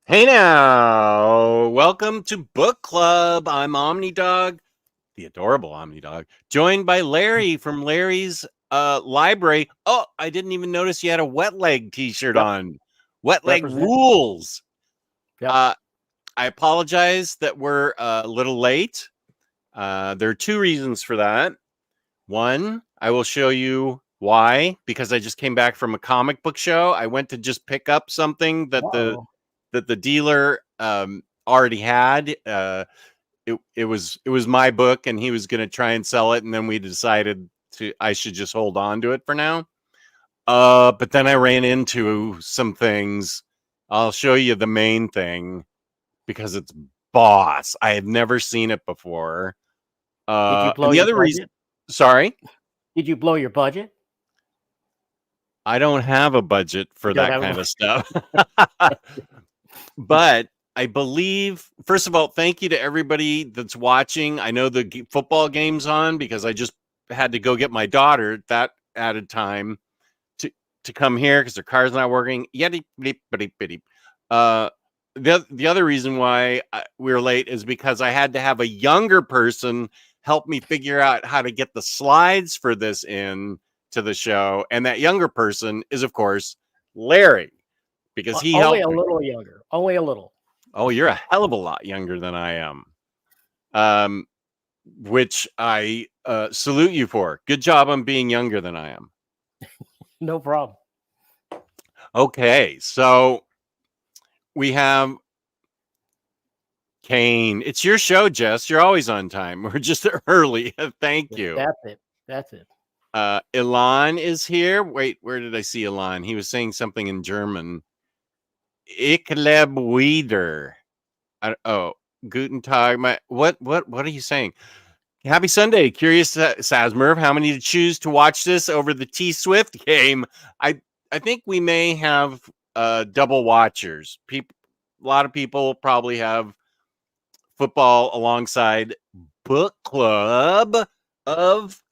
Hey now, welcome to Book Club. I'm OmniDog, the adorable OmniDog, joined by Larry from Larry's library. Oh, I didn't even notice you had a wet leg t-shirt Yep. on. Wet leg Represent. rules. Yep. I apologize that we're a little late. There are two reasons for that. One, I will show you why, because I just came back from a comic book show. I went to just pick up something that Uh-oh. the dealer already had. It was my book, and he was going to try and sell it, and then we decided I should just hold on to it for now. But then I ran into some things. I'll show you the main thing because it's Boss. I had never seen it before. Did you blow And the your other reason, budget? sorry, Did you blow your budget? I don't have a budget for You don't that have kind a of stuff. But I believe, first of all, thank you to everybody that's watching. I know the football game's on because I just had to go get my daughter. That added time to come here because her car's not working. The other reason why we were late is because I had to have a younger person help me figure out how to get the slides for this in to the show, and that younger person is, of course, Larry, because he only helped a me. little younger. Only a little. Oh, you're a hell of a lot younger than I am. Which I salute you for. Good job on being younger than I am. No problem. Okay, so we have Kane. It's your show, Jess. You're always on time. We're just early. Thank you. That's it. That's it. Ilan is here. Wait, where did I see Ilan? He was saying something in German. Ich lebe wieder. Oh, Guten Tag. What are you saying? Happy Sunday. Curious, Sasmerv, how many to choose to watch this over the T-Swift game? I think we may have double watchers. A lot of people probably have football alongside Book Club of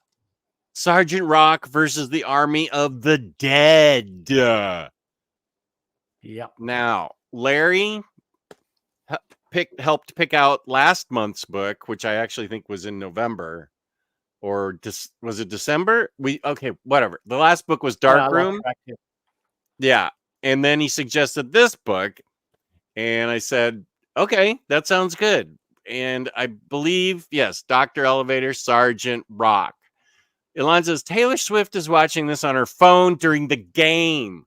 Sergeant Rock versus the Army of the Dead. Yep. Now, Larry helped pick out last month's book, which I actually think was in November, or was it December? Whatever. The last book was Dark Room. Yeah, and then he suggested this book, and I said, okay, that sounds good. And I believe, yes, Dr. Elevator, Sergeant Rock. Elon says Taylor Swift is watching this on her phone during the game.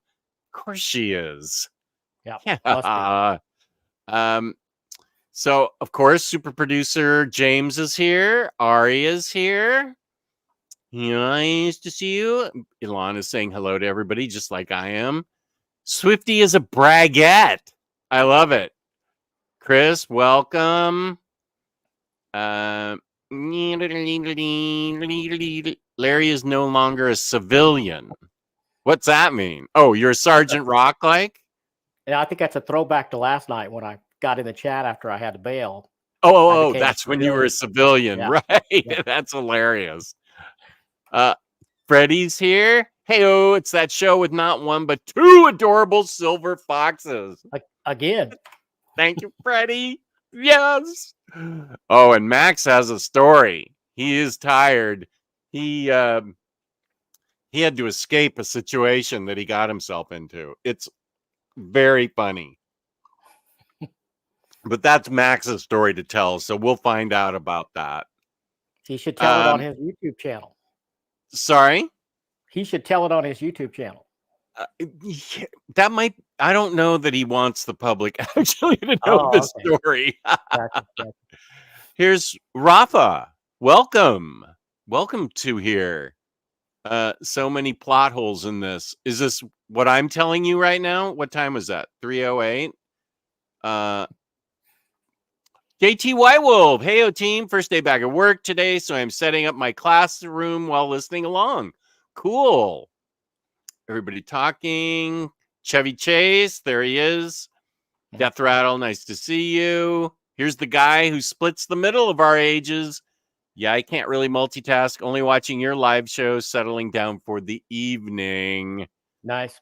Of course she is. Yeah. So of course, super producer James is here. Ari is here. Nice to see you. Elon is saying hello to everybody, just like I am. Swifty is a braggette. I love it. Chris, welcome. Larry is no longer a civilian. What's that mean? Oh, you're a Sergeant Rock like? Yeah, I think that's a throwback to last night when I got in the chat after I had to bail. Oh, that's when you were a civilian, yeah. right? Yeah. That's hilarious. Freddie's here. Hey-oh, it's that show with not one but two adorable silver foxes. Again. Thank you, Freddie. Yes. Oh, and Max has a story. He is tired. He had to escape a situation that he got himself into. It's very funny. But that's Max's story to tell, so we'll find out about that. He should tell it on his YouTube channel. Sorry? He should tell it on his YouTube channel. That might, I don't know that he wants the public actually to know the story. Gotcha. Here's Rafa. Welcome to here. So many plot holes in this. Is this what I'm telling you right now? What time was that? 3:08. JT White Wolf. Heyo team. First day back at work today, so I'm setting up my classroom while listening along. Cool. Everybody talking. Chevy Chase, there he is. Death Rattle, nice to see you. Here's the guy who splits the middle of our ages. Yeah, I can't really multitask. Only watching your live show, settling down for the evening. Nice.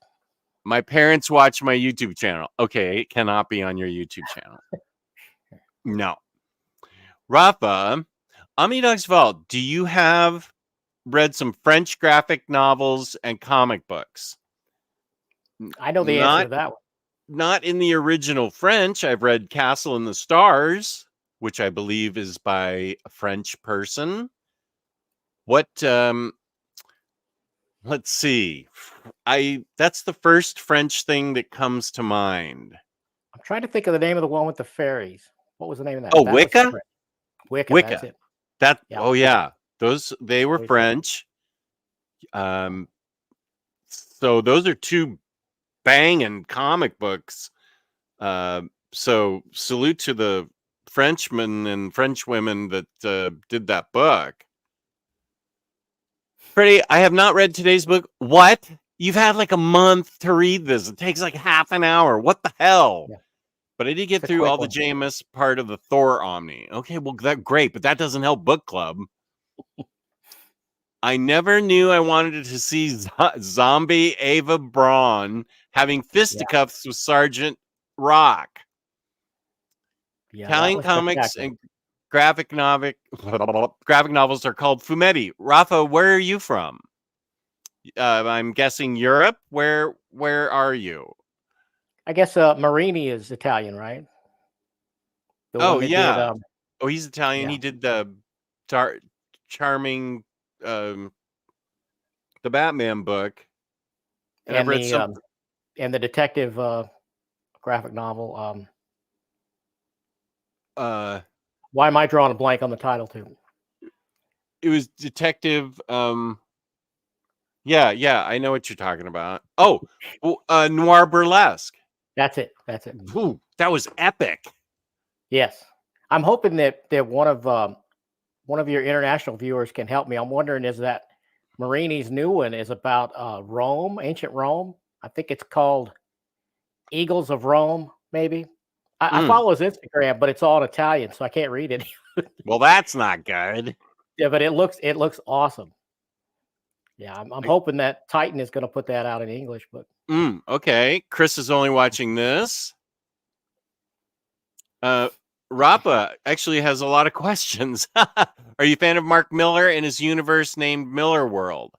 My parents watch my YouTube channel. Okay, it cannot be on your YouTube channel. No. Rafa, OmniDog's Vault, do you have read some French graphic novels and comic books? I know the answer Not to that one. not in the original French. I've read Castle in the Stars, which I believe is by a French person. What let's see. That's the first French thing that comes to mind. I'm trying to think of the name of the one with the fairies. What was the name of that? Oh, That was Wicca? French. Wicca, that's Wicca. it. That Yeah. oh yeah. They were Wicca. French. So those are two banging comic books. So salute to the Frenchmen and French women that did that book. Freddie, I have not read today's book. What? You've had like a month to read this. It takes like half an hour. What the hell? Yeah. But I did get It's a through quick all the one. JMS part of the Thor Omni. Okay, well, that's great, but that doesn't help book club. I never knew I wanted to see zombie Ava Braun having fisticuffs with Sergeant Rock. Yeah, that Italian was comics spectacular. and graphic novels are called fumetti. Rafa, where are you from? I'm guessing Europe. Where are you? I guess Marini is Italian, right? The Oh one that did yeah. Oh, he's Italian. yeah. He did the charming the Batman book. And I've and read the detective graphic novel. Why am I drawing a blank on the title too? It was Detective yeah, I know what you're talking about. Oh, Noir Burlesque. That's it. Ooh, that was epic. Yes. I'm hoping that one of your international viewers can help me. I'm wondering, is that Marini's new one is about Rome, ancient Rome. I think it's called Eagles of Rome, maybe. I follow his Instagram, but it's all in Italian, so I can't read it. Well, that's not good. Yeah, but it looks awesome. Yeah, I'm hoping that Titan is going to put that out in English. But okay, Chris is only watching this. Rapa actually has a lot of questions. Are you a fan of Mark Miller and his universe named Miller World?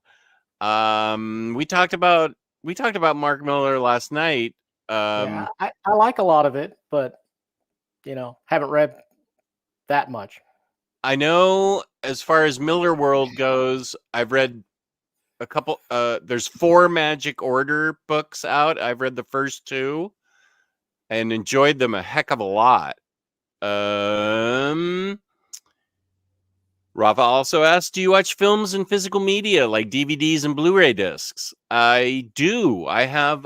We talked about Mark Miller last night. yeah, I like a lot of it, but haven't read that much. I know as far as Miller World goes, I've read a couple. There's 4 Magic Order books out. I've read the first 2 and enjoyed them a heck of a lot. Rafa also asked, do you watch films and physical media like DVDs and Blu-ray discs? I do. I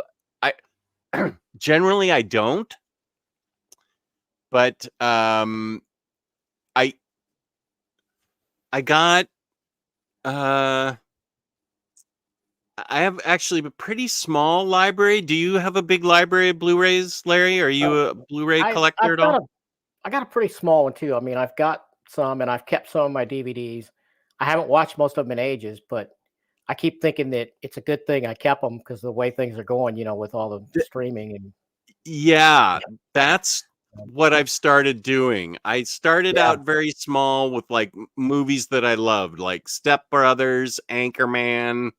generally I don't. But I got I have actually a pretty small library. Do you have a big library of Blu-rays, Larry? Are you a Blu-ray collector at all? I got a pretty small one too. I mean, I've got some, and I've kept some of my DVDs. I haven't watched most of them in ages, but I keep thinking that it's a good thing I kept them because the way things are going, with all the streaming and Yeah, that's what I've started doing. I started out very small with like movies that I loved, like Step Brothers, Anchorman,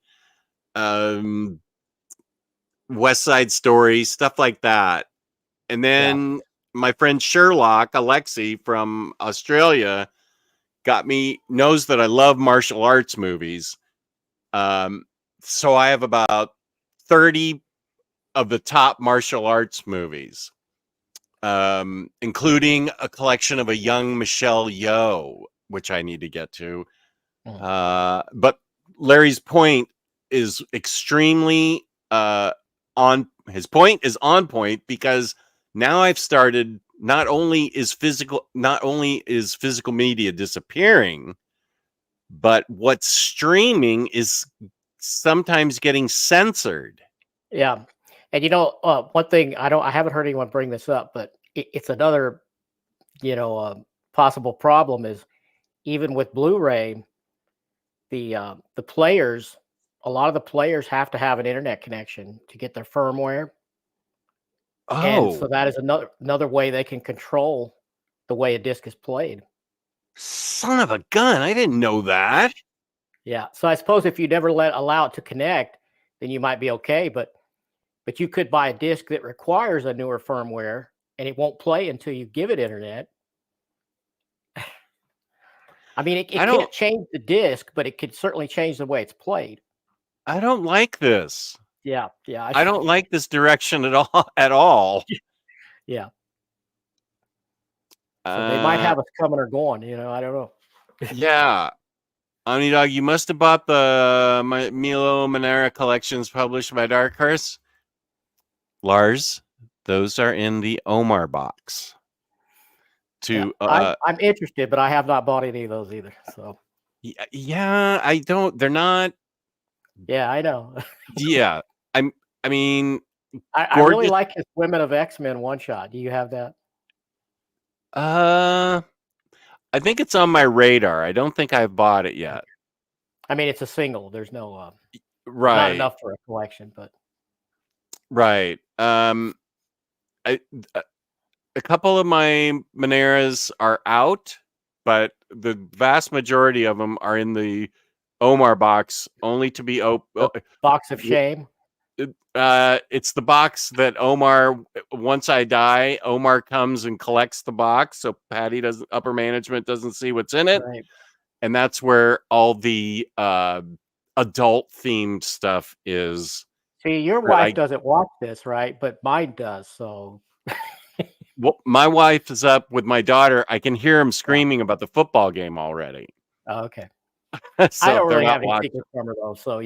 West Side Story, stuff like that. And then my friend Sherlock, Alexi from Australia, knows that I love martial arts movies. So I have about 30 of the top martial arts movies, including a collection of a young Michelle Yeoh, which I need to get to. But Larry's point is extremely on point because now I've started not only is physical media disappearing, but what's streaming is sometimes getting censored. Yeah. And one thing I haven't heard anyone bring this up, but it's another possible problem is even with Blu-ray, the players a lot of the players have to have an internet connection to get their firmware, and so Oh, that is another way they can control the way a disc is played. son of a gun. I didn't know that. Yeah, so I suppose if you never allow it to connect, then you might be okay, but you could buy a disc that requires a newer firmware, and it won't play until you give it internet. I mean, it I can't don't change the disc, but it could certainly change the way it's played. I don't like this. Yeah, yeah, I don't like this direction at all at all. yeah. So they might Uh have us coming or going, I don't know. yeah. OmniDog, you must have bought the Milo Manera collections published by Dark Horse. Lars, those are in the Omar box. Yeah, I'm interested, but I have not bought any of those either. So yeah, I don't. They're not. yeah, I know. Yeah, I mean, I really gorgeous. like his Women of X-Men one shot. Do you have that? I think it's on my radar. I don't think I've bought it yet. I mean, it's a single. There's no, there's not Right, enough for a collection, but right. I a couple of my Moneras are out, but the vast majority of them are in the Omar box, only to be the box of shame. it's the box that Omar, once I die, Omar comes and collects the box, so Patty doesn't, upper management doesn't see what's in it, Right. and that's where all the adult themed stuff is. See, your That wife doesn't watch this, right? But mine does. So well, my wife is up with my daughter. I can hear them yeah. screaming about the football game already. Oh, okay. I So don't they're really not have any watching. secrets from her though, so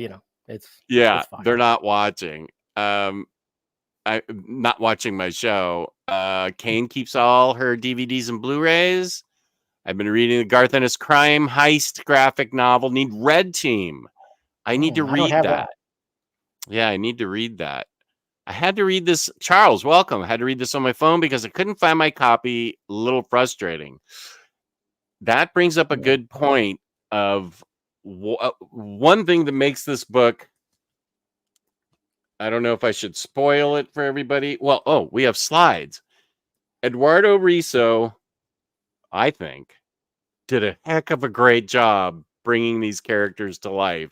it's Yeah, it's fine. they're not watching. I'm not watching my show. Kane keeps all her DVDs and Blu-rays. I've been reading the Garth Ennis crime heist graphic novel. Need Red Team. I need to I don't read have that. that. Yeah, I need to read that. I had to read this. Charles, welcome. I had to read this on my phone because I couldn't find my copy. A little frustrating. That brings up a Yeah. good point of one thing that makes this book. I don't know if I should spoil it for everybody. Well, oh, we have slides. Eduardo Riso, I think, did a heck of a great job bringing these characters to life.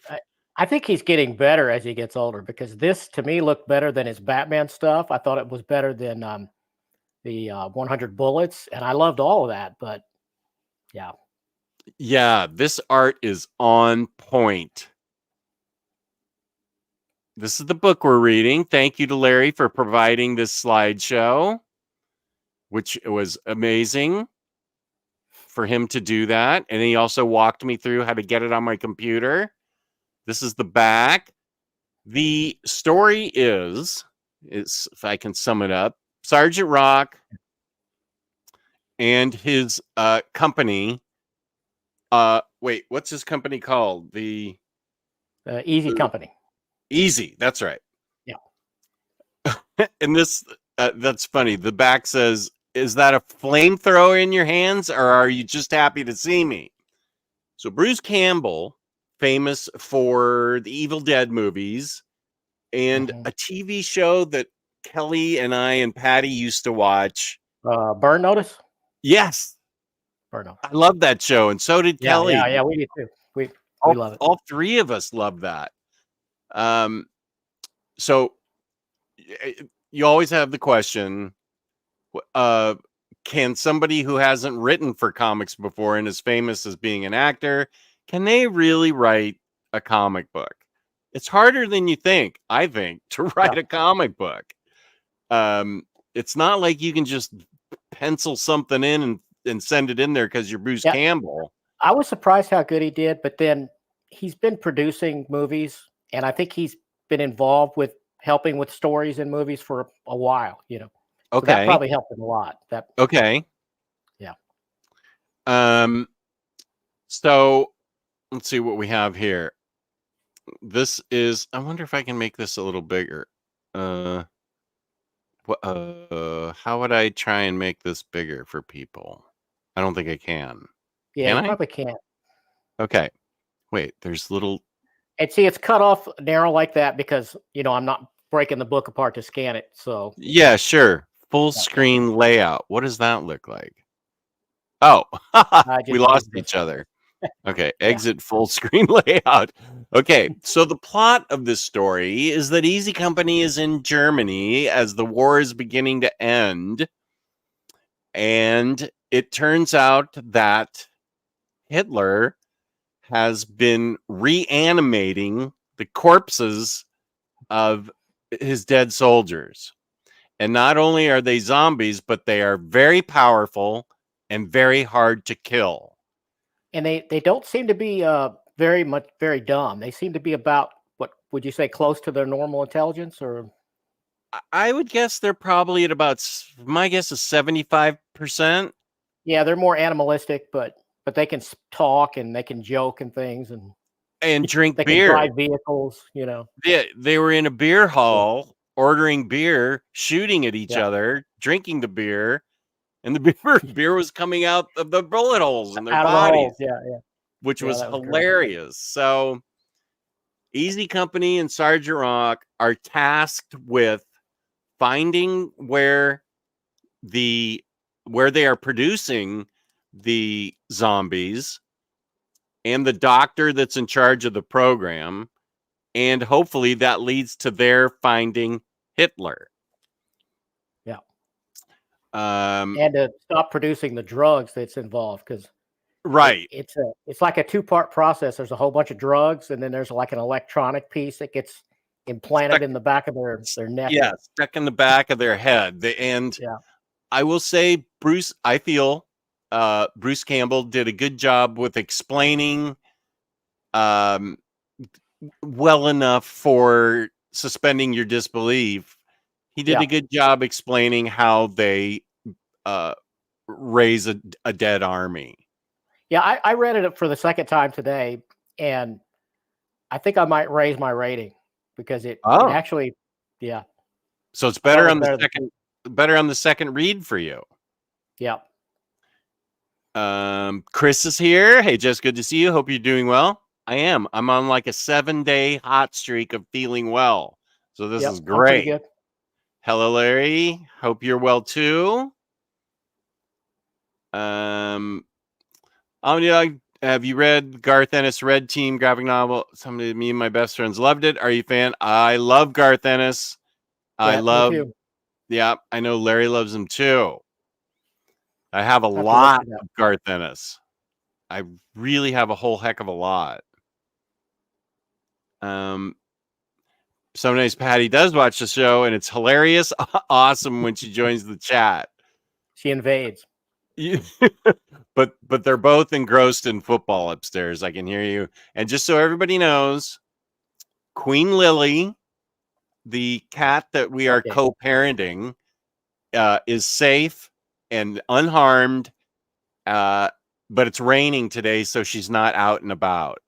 I think he's getting better as he gets older because this to me looked better than his Batman stuff. I thought it was better than the 100 Bullets, and I loved all of that. But yeah, Yeah, this art is on point. This is the book we're reading. Thank you to Larry for providing this slideshow, which was amazing for him to do that. And he also walked me through how to get it on my computer. This is the back. The story is if I can sum it up, Sergeant Rock and his company. Wait, what's his company called? The Easy Company. Easy. That's right. Yeah. And this, that's funny. The back says, "Is that a flamethrower in your hands, or are you just happy to see me?" So Bruce Campbell, famous for the Evil Dead movies and Mm-hmm. a TV show that Kelly and I and Patty used to watch. Burn Notice. Yes, Burn Notice. I love that show, and so did Yeah, Kelly. yeah. We do too. We love it. All three of us love that. So you always have the question: can somebody who hasn't written for comics before and is famous as being an actor, can they really write a comic book? It's harder than you think, I think, to write a comic book. It's not like you can just pencil something in and send it in there because you're Bruce Campbell. I was surprised how good he did, but then he's been producing movies, and I think he's been involved with helping with stories in movies for a while, So that probably helped him a lot. Okay. Yeah. So let's see what we have here. This is, I wonder if I can make this a little bigger. How would I try and make this bigger for people? I don't think I can. Yeah, Can you I? probably can't. Okay. Wait, there's little And see, it's cut off narrow like that because I'm not breaking the book apart to scan it. So Yeah, sure. Full yeah, screen layout. What does that look like? Oh, I we just lost moved this. each other. Okay, Yeah, exit full screen layout. Okay, so the plot of this story is that Easy Company is in Germany as the war is beginning to end. And it turns out that Hitler has been reanimating the corpses of his dead soldiers. And not only are they zombies, but they are very powerful and very hard to kill. and they don't seem to be very dumb. They seem to be about, what would you say, close to their normal intelligence, or I would guess they're probably at about, my guess is 75%. yeah, they're more animalistic, but they can talk and they can joke and things, and And drink they can beer. drive vehicles. They were in a beer Yeah, hall ordering beer, shooting at each yeah, other, drinking the beer, and the beer was coming out of the bullet holes in their out of the holes. bodies, Yeah, yeah, which yeah. was That was great. hilarious. So Easy Company and Sergeant Rock are tasked with finding the where they are producing the zombies and the doctor that's in charge of the program, and hopefully that leads to their finding Hitler. Yeah, Um, and to stop producing the drugs that's involved, because right. it's like a two-part process. There's a whole bunch of drugs, and then there's like an electronic piece that gets implanted Stuck, in the back of their neck. yeah, stuck in the back of their head. And Yeah, I will say, I feel Bruce Campbell did a good job with explaining um, well enough for suspending your disbelief. He did yeah, a good job explaining how they uh, raise a dead army. yeah. I read it for the second time today, and I think I might raise my rating because it Oh, actually, yeah, so it's I thought it better was on the better than. second read for you. Yeah, Chris is here. Hey, Jess, good to see you. Hope you're doing well. I am. I'm on like a 7-day hot streak of feeling well. So this is yep. I'm pretty great. good. Hello, Larry. Hope you're well too. Um, OmniDog, have you read Garth Ennis' Red Team graphic novel? Somebody, me and my best friends loved it. Are you a fan? I love Garth Ennis. I Yeah, me love, too. yeah, I know Larry loves him too. I have a I have to look lot it up. of Garth Ennis. I really have a whole heck of a lot. Um, Sometimes Patty does watch the show, and it's hilarious, awesome when she joins the chat. She invades. But they're both engrossed in football upstairs. I can hear you. And just so everybody knows, Queen Lily, the cat that we are Okay. co-parenting, is safe and unharmed. But it's raining today, so she's not out and about.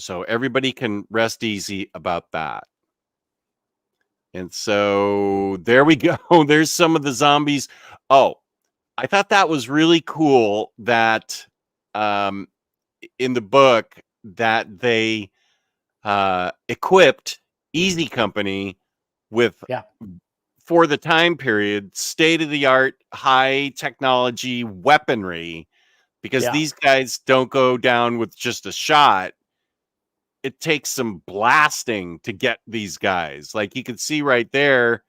So everybody can rest easy about that. And so there we go. There's some of the zombies. Oh, I thought that was really cool that um, in the book that they equipped Easy Company with, Yeah. for the time period, state of the art, high technology weaponry, because Yeah. these guys don't go down with just a shot. It takes some blasting to get these guys. Like you can see right there,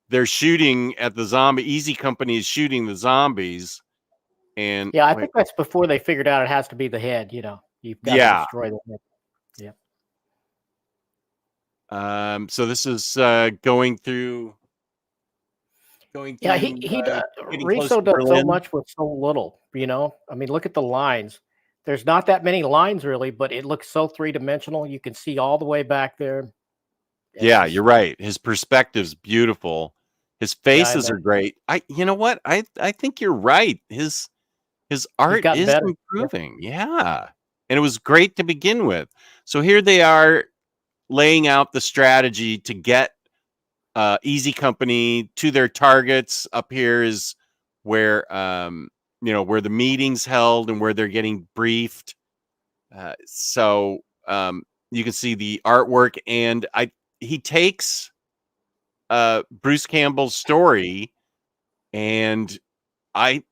they're shooting at the zombie. Easy Company is shooting the zombies. And Yeah, I wait, think that's before they figured out it has to be the head. You've got to yeah. destroy the head. Yeah. So this is going Yeah, through getting close Riso to does so Berlin. much with so little. I mean, look at the lines. There's not that many lines really, but it looks so three-dimensional. You can see all the way back there. It's Yeah, just, you're right. His perspective's beautiful. His yeah, I faces bet are great. You know what? I think you're right. His he's art gotten is better. Yeah. improving. Yeah. And it was great to begin with. So here they are laying out the strategy to get Easy Company to their targets. Up here is where where the meeting's held and where they're getting briefed. So you can see the artwork, and he takes Bruce Campbell's story, and I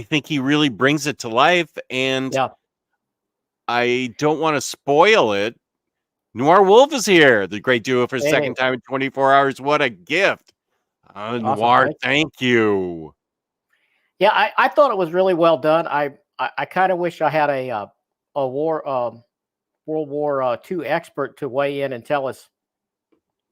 think he really brings it to life, and Yeah. I don't want to spoil it. Noir Wolf is here, the great duo for the Hey, second time in 24 hours. What a gift. awesome. Noir, thank you. Yeah, I thought it was really well done. I kind of wish I had a World War II expert to weigh in and tell us,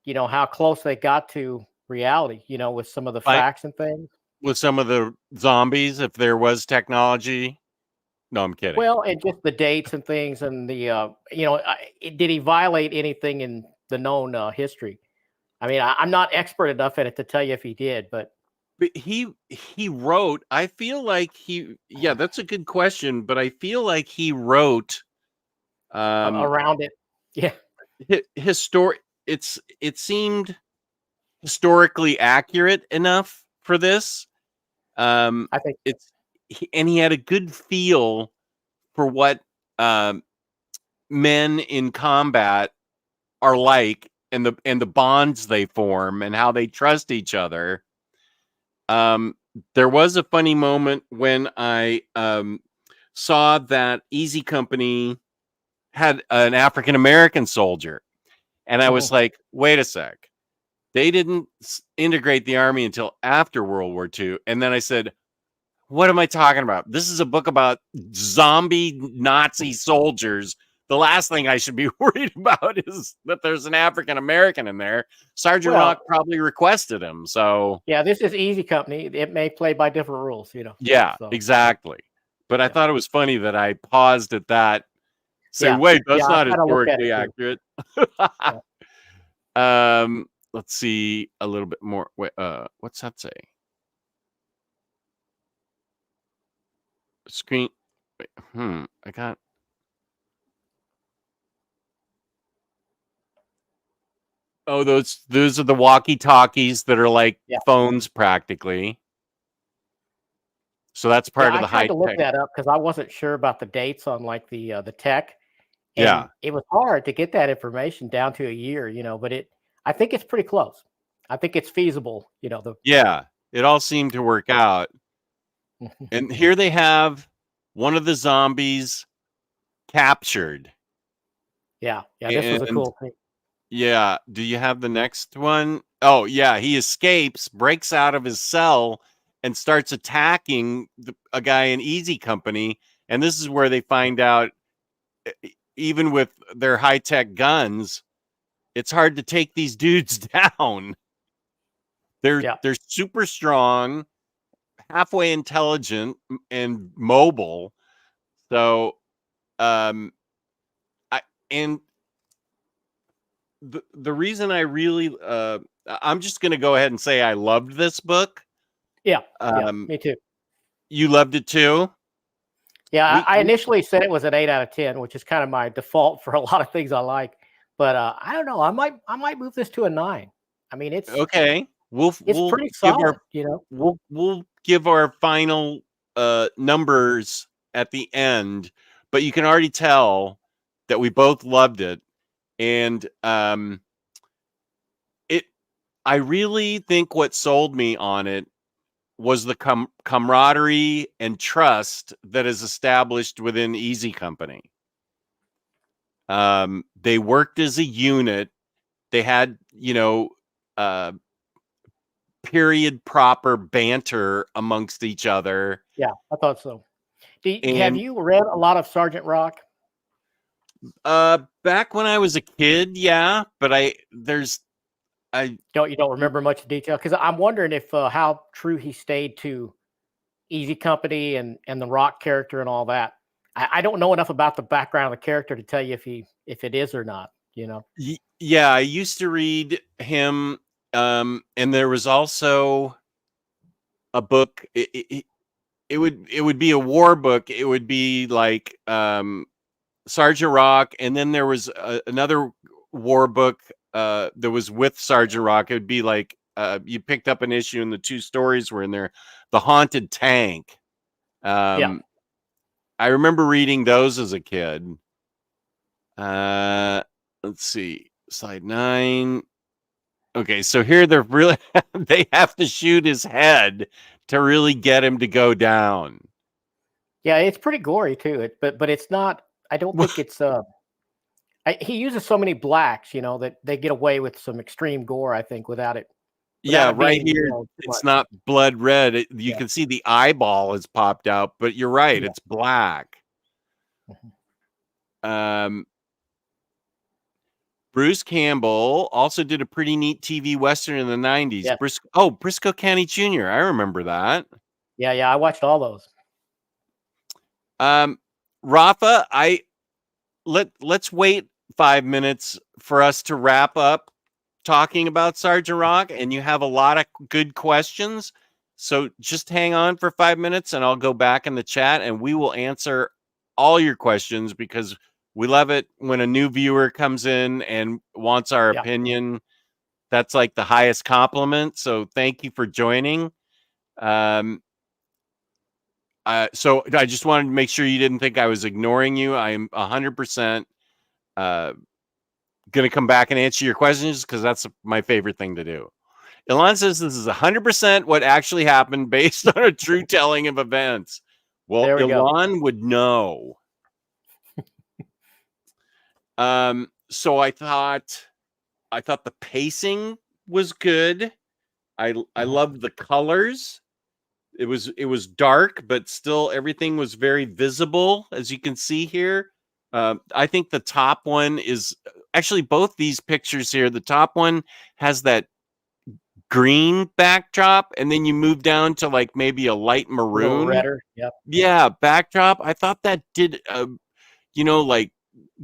how close they got to reality, with some of the Like facts and things. with some of the zombies, if there was technology. No, I'm kidding. Well, and just the dates and things, and did he violate anything in the known history? I mean, I'm not expert enough at it to tell you if he did, but But he wrote, I feel like yeah, that's a good question, but I feel like he wrote around it, yeah, historic it seemed historically accurate enough for this. I think And he had a good feel for what men in combat are like, and the bonds they form and how they trust each other. There was a funny moment when I saw that Easy Company had an African American soldier, and I was like, wait a sec. They didn't integrate the army until after World War II. And then I said, what am I talking about? This is a book about zombie Nazi soldiers. The last thing I should be worried about is that there's an African American in there. Sergeant well, Rock probably requested him. So, yeah, this is Easy Company. It may play by different rules. yeah, So exactly. But I yeah, thought it was funny that I paused at that. Say, yeah, wait, yeah. that's I not kind of looked at it historically too. accurate. Yeah. Let's see a little bit more. Wait, what's that say? Screen. Wait, I got. Oh, those are the walkie-talkies that are like Yeah. phones practically. So that's Yeah, part of I the tried high to look tech. that up because I wasn't sure about the dates on like the tech, and Yeah. it was hard to get that information down to a year. But I think it's pretty close. I think it's feasible. Yeah. It all seemed to work out. And here they have one of the zombies captured. Yeah, yeah. This was a And cool thing. yeah, do you have the next one? Oh, yeah, he escapes, breaks out of his cell, and starts attacking a guy in Easy Company. And this is where they find out, even with their high tech guns, it's hard to take these dudes down. Yeah, They're super strong, halfway intelligent, and mobile. So, um, I and the reason I really I'm just going to go ahead and say I loved this book. yeah, yeah. Um, Me too. you loved it too. Yeah, We, I we initially said it was an 8 out of 10, which is kind of my default for a lot of things I like. But I don't know. I might move this to a 9. I mean, okay. it's We'll pretty give our solid. we'll give our final numbers at the end, but you can already tell that we both loved it, and it. I really think what sold me on it was the camaraderie and trust that is established within Easy Company. They worked as a unit. They had, uh, period proper banter amongst each other. Yeah, I thought so. Have And you read a lot of Sergeant Rock? back when I was a kid, yeah, but I You don't remember much detail? Because I'm wondering if how true he stayed to Easy Company and the Rock character and all that. I don't know enough about the background of the character to tell you if it is or not. yeah, I used to read him, and there was also a book. It would be a war book. It would be like Sergeant Rock, and then there was another war book that was with Sergeant Rock. It would be like you picked up an issue, and the two stories were in there. The Haunted Tank. Yeah. I remember reading those as a kid. Let's see. Slide 9. Okay, so here they're really they have to shoot his head to really get him to go down. Yeah, it's pretty gory too. But it's not. I don't think it's. He uses so many blacks, that they get away with some extreme gore. I think without Yeah, it right being, here, too it's much. not blood red. You Yeah, can see the eyeball has popped out, but you're right, yeah. it's black. Mhm. Um, Bruce Campbell also did a pretty neat TV Western in the 90s. Yeah, Briscoe County Jr. I remember that. yeah. I watched all those. Rafa, let's wait 5 minutes for us to wrap up talking about Sergeant Rock, and you have a lot of good questions. So just hang on for 5 minutes and I'll go back in the chat and we will answer all your questions because we love it when a new viewer comes in and wants our Yeah, opinion. That's like the highest compliment. So thank you for joining. So I just wanted to make sure you didn't think I was ignoring you. I am 100% going to come back and answer your questions because that's my favorite thing to do. Elon says this is 100% what actually happened based on a true telling of events. Well, there we go. Elon would know. So I thought the pacing was good. I Mhm. loved the colors. It was dark, but still everything was very visible, as you can see here. I think the top one is actually both these pictures here. The top one has that green backdrop, and then you move down to like maybe a light A little maroon. redder. Yep. Yeah, backdrop. I thought that did, like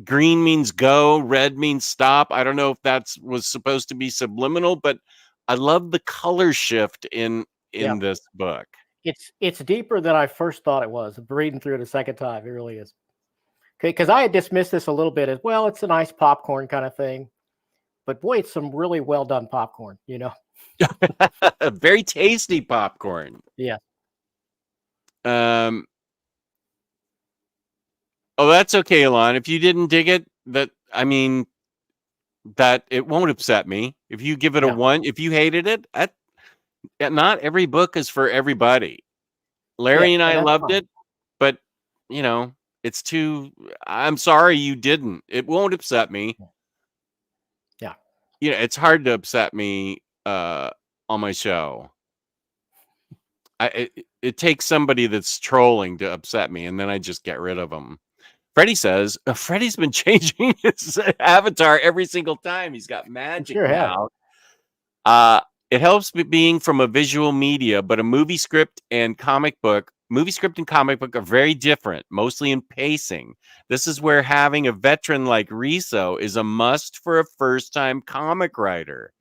green means go, red means stop. I don't know if that's was supposed to be subliminal, but I love the color shift in Yep. this book. It's deeper than I first thought it was. Reading through it a second time, it really is. Because I had dismissed this a little bit as well. It's a nice popcorn kind of thing, but boy, it's some really well done popcorn. Very tasty popcorn. Yeah, Um, oh, that's okay, Elon. If you didn't dig it, that it won't upset me. If you give it a yeah, 1, if you hated it, not every book is for everybody. yeah, Larry and and I that's loved fine. it, but you know, it's too. I'm sorry you didn't. It won't upset me. Yeah, It's hard to upset me on my show. It takes somebody that's trolling to upset me, and then I just get rid of them. Freddie says Freddie's been changing his avatar every single time. He's got you magic sure have. now. It helps being from a visual media, but a movie script and comic book are very different, mostly in pacing. This is where having a veteran like Riso is a must for a first-time comic writer.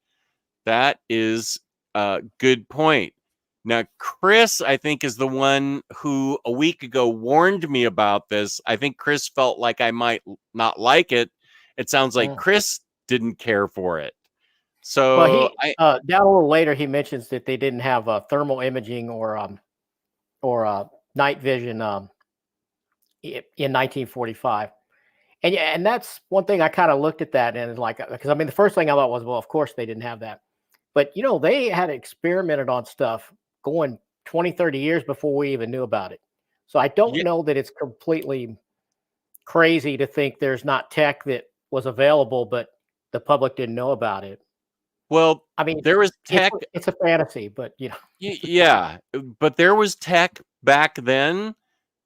That is a good point. Now, Chris, I think, is the one who a week ago warned me about this. I think Chris felt like I might not like it. It sounds like Mm. Chris didn't care for it. Well, So he down a little later he mentions that they didn't have thermal imaging or night vision in 1945. And yeah, and that's one thing I kind of looked at that and like because I mean the first thing I thought was, well, of course they didn't have that. But they had experimented on stuff going 20, 30 years before we even knew about it. So I don't yeah, know that it's completely crazy to think there's not tech that was available, but the public didn't know about it. well, I mean, there was tech. it's a fantasy, but Yeah, but there was tech back then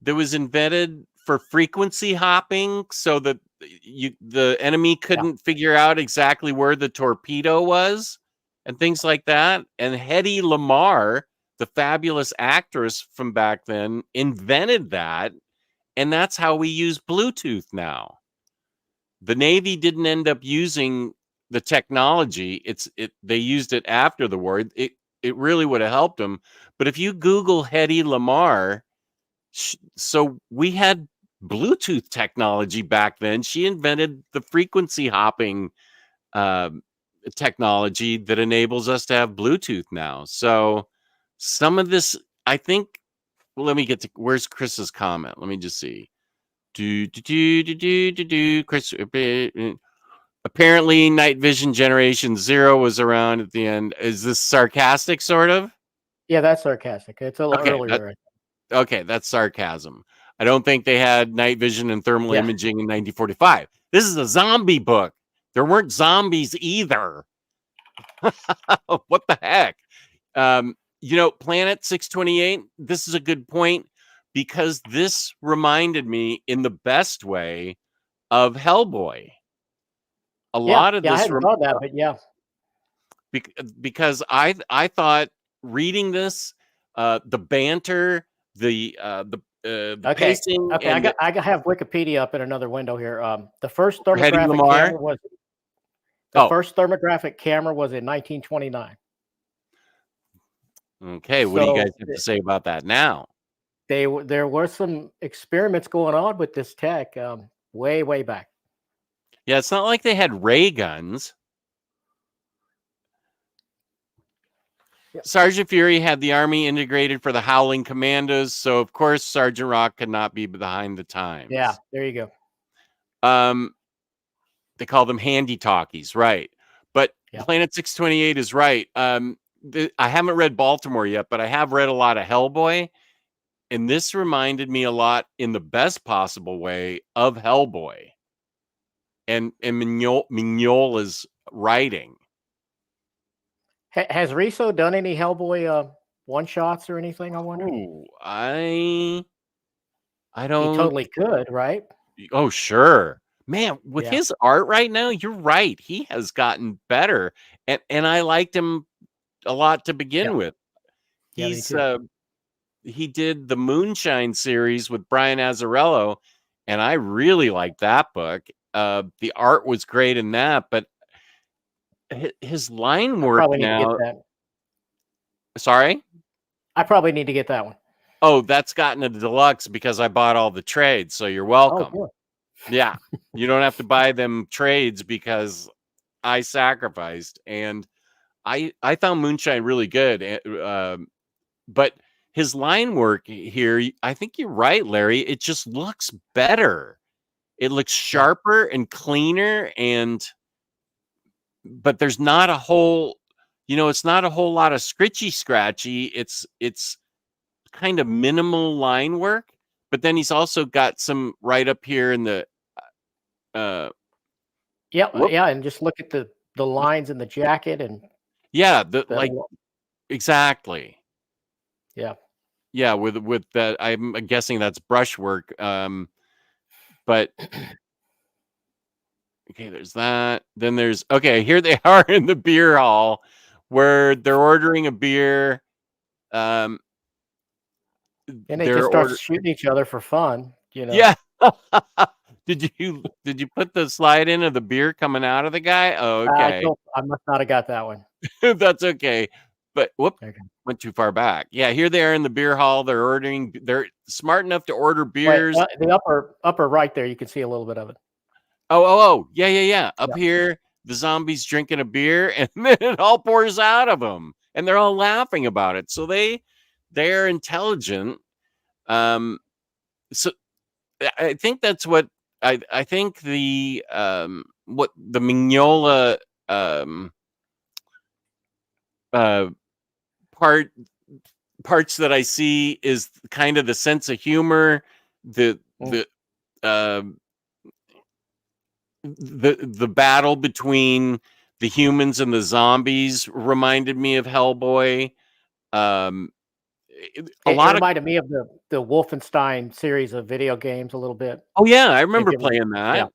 that was invented for frequency hopping so that the enemy yeah. couldn't figure out exactly where the torpedo was and things like that. And Hedy Lamarr, the fabulous actress from back then, invented that, and that's how we use Bluetooth now. The Navy didn't end up using the technology. They used it after the war. It really would have helped them. But if you Google Hedy Lamarr, so we had Bluetooth technology back then. She invented the frequency hopping um, technology that enables us to have Bluetooth now. So some of this, I think. Well, let me get to where's Chris's comment. Let me just see. Chris, apparently, Night Vision Generation Zero was around at the end. Is this sarcastic, sort of? Yeah, that's sarcastic. It's a little Okay, earlier. okay, that's sarcasm. I don't think they had night vision and thermal Yeah. imaging in 1945. This is a zombie book. There weren't zombies either. What the heck? Planet 628, this is a good point because this reminded me in the best way of Hellboy. A Yeah, lot of I this hadn't thought that, but yeah. because I thought reading this, the banter, the Okay. pacing, Okay, and I have Wikipedia up in another window here. The first Hedy thermographic Lamarr. camera was Oh, in 1929. okay. What do you guys So have to say about that now? there were some experiments going on with this tech way back. Yeah, it's not like they had ray guns. Yep. Sergeant Fury had the army integrated for the Howling Commandos, so of course Sergeant Rock could not be behind the times. Yeah, there you go. They call them handy talkies, right? But Yep. Planet 628 is right. I haven't read Baltimore yet, but I have read a lot of Hellboy, and this reminded me a lot, in the best possible way, of Hellboy and Mignola's writing. Has Riso done any Hellboy one shots or anything? I wonder. Ooh, I He don't. totally could, right? Oh, sure. Man, with Yeah. his art right now, you're right. He has gotten better. And I liked him a lot to begin Yeah. with. Yeah, me He's too. he did the Moonshine series with Brian Azzarello, and I really liked that book. The art was great in that, but his line I work probably need to get now. that. Sorry? I probably need to get that one. Oh, that's gotten a deluxe because I bought all the trades, so you're Oh, welcome. good. Yeah. You don't have to buy them trades because I sacrificed, and I found Moonshine really good. But his line work here, I think you're right, Larry. It just looks better. It looks Yeah. sharper and cleaner, but there's not a whole, it's not a whole lot of scratchy. It's kind of minimal line work, but then he's also got some right up here in the uh Yeah, whoop. yeah, and just look at the lines in the jacket and Yeah, the exactly. yeah. Yeah, with that, I'm guessing that's brushwork. But okay, there's that. Then there's here they are in the beer hall where they're ordering a beer. And they They're just start order shooting each other for fun, you know. Yeah. Did you put the slide in of the beer coming out of the guy? Oh, okay. I must not have got that one. That's okay. But whoop, Okay. went too far back. Yeah, here they are in the beer hall. They're ordering. They're smart enough to order Wait, beers. the upper right there, you can see a little bit of it. Oh, yeah. Up Yeah. here, the zombies drinking a beer, and then it all pours out of them, and they're all laughing about it. So they're intelligent. So I think that's what I think the what the Mignola uh parts that I see is kind of the sense of humor, the Mm. the um the battle between the humans and the zombies reminded me of Hellboy. Um, a It lot of reminded me of the Wolfenstein series of video games a little bit. Oh yeah, I If remember you ever playing Yeah, that. Yeah,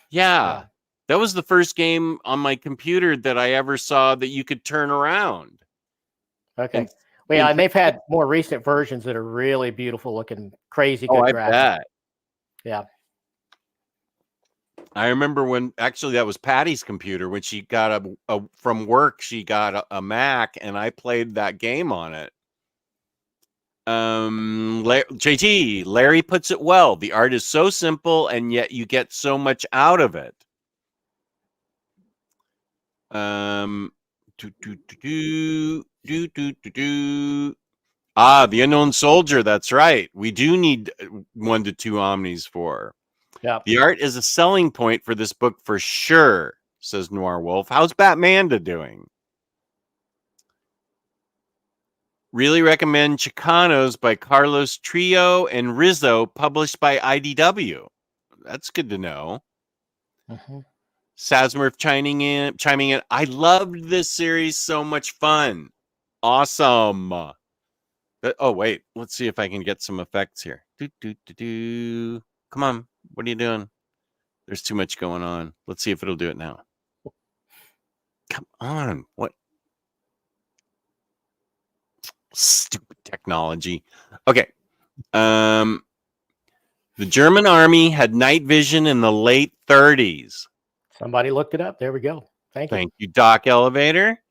yeah. that was the first game on my computer that I ever saw that you could turn around. Okay. And Well, yeah, and and they've had more recent versions that are really beautiful looking, crazy oh, good I graphics. bet. Yeah. I remember when actually that was Patty's computer when she got a from work. She got a Mac, and I played that game on it. JT, Larry puts it well. The art is so simple, and yet you get so much out of it. Do, do, do, do, do, do, do, do. The Unknown Soldier. That's right. We do need 1 to 2 Omnis for. Yeah. The art is a selling point for this book for sure, says Noir Wolf. How's Batmanda doing? Really recommend Chicanos by Carlos Trio and Rizzo, published by IDW. That's good to know. Mm-hmm. Sasmurf chiming in. I loved this series. So much fun. Awesome. Oh, wait. Let's see if I can get some effects here. Come on. What are you doing? There's too much going on. Let's see if it'll do it now. Come on. What? Stupid technology. Okay. The German army had night vision in the late 30s. Somebody looked it up. There we go. Thank you. Thank you, Doc Elevator.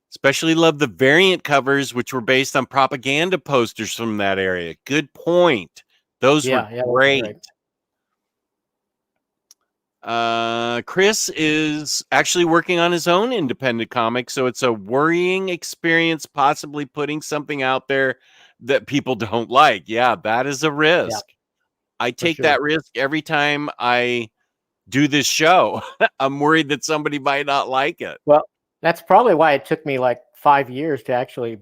Especially love the variant covers, which were based on propaganda posters from that area. Good point. Those were great. Chris is actually working on his own independent comic, so it's a worrying experience, possibly putting something out there that people don't like. Yeah, that is a risk. Yeah, I take that risk every time I do this show. I'm worried that somebody might not like it. Well, that's probably why it took me like 5 years to actually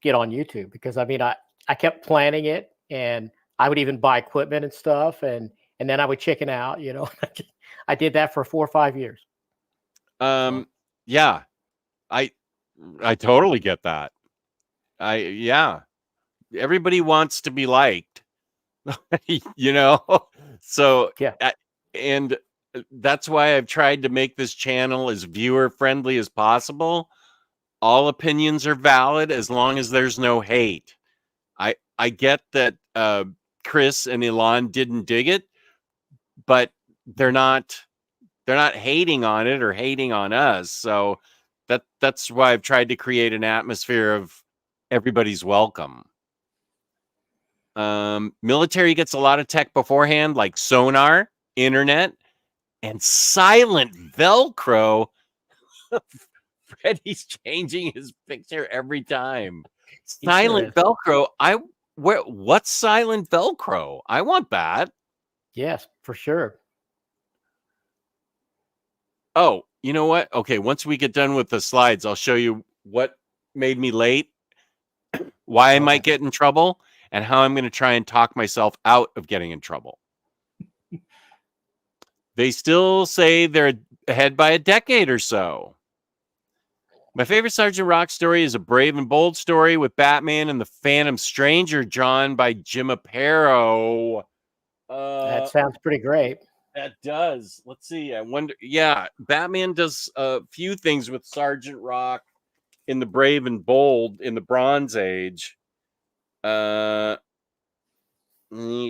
get on YouTube, because I mean, I kept planning it, and I would even buy equipment and stuff, and then I would chicken out, you know. I did that for 4 or 5 years. Yeah, I totally get that. Yeah, everybody wants to be liked, you know. So yeah, and that's why I've tried to make this channel as viewer friendly as possible. All opinions are valid as long as there's no hate. I get that Chris and Elon didn't dig it, but they're not hating on it or hating on us. So that's why I've tried to create an atmosphere of everybody's welcome. Military gets a lot of tech beforehand, like sonar, internet, and silent Velcro. Freddy's changing his picture every time. Silent Velcro. What's silent Velcro? I want that. Yes, for sure. Oh, you know what? Okay, once we get done with the slides, I'll show you what made me late, why I might get in trouble, and how I'm going to try and talk myself out of getting in trouble. They still say they're ahead by a decade or so. My favorite Sergeant Rock story is a brave and bold story with Batman and the Phantom Stranger, drawn by Jim Aparo. That sounds pretty great. That does. Let's see. I wonder. Yeah, Batman does a few things with Sergeant Rock in the Brave and Bold in the Bronze Age. With the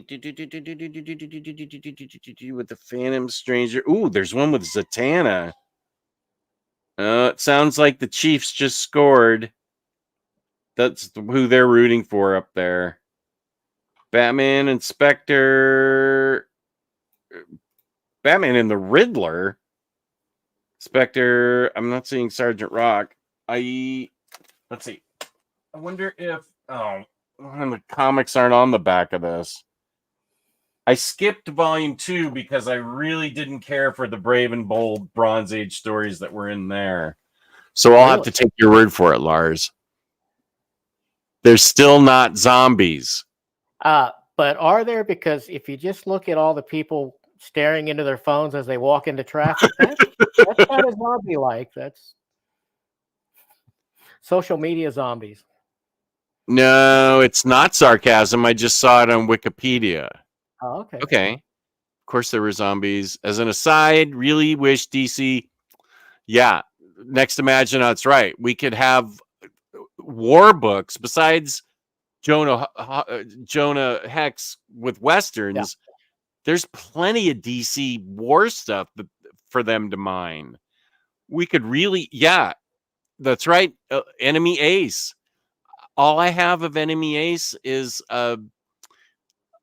Phantom Stranger. Ooh, there's one with Zatanna. It sounds like the Chiefs just scored. That's who they're rooting for up there. Batman, Inspector, Batman and the Riddler. Spectre. I'm not seeing Sergeant Rock. Let's see. I wonder if the comics aren't on the back of this. I skipped volume 2 because I really didn't care for the Brave and Bold Bronze Age stories that were in there. So I'll have to take your word for it, Lars. They're still not zombies. But are there? Because if you just look at all the people staring into their phones as they walk into traffic, that's kind of zombie-like. That's social media zombies. No, it's not sarcasm. I just saw it on Wikipedia. Oh, okay. Okay. Of course there were zombies. As an aside, really wish DC... Yeah, next Imaginauts, right. We could have war books besides Jonah Hex with Westerns. Yeah. There's plenty of DC war stuff for them to mine. We could really... Yeah, that's right. Enemy Ace. All I have of Enemy Ace is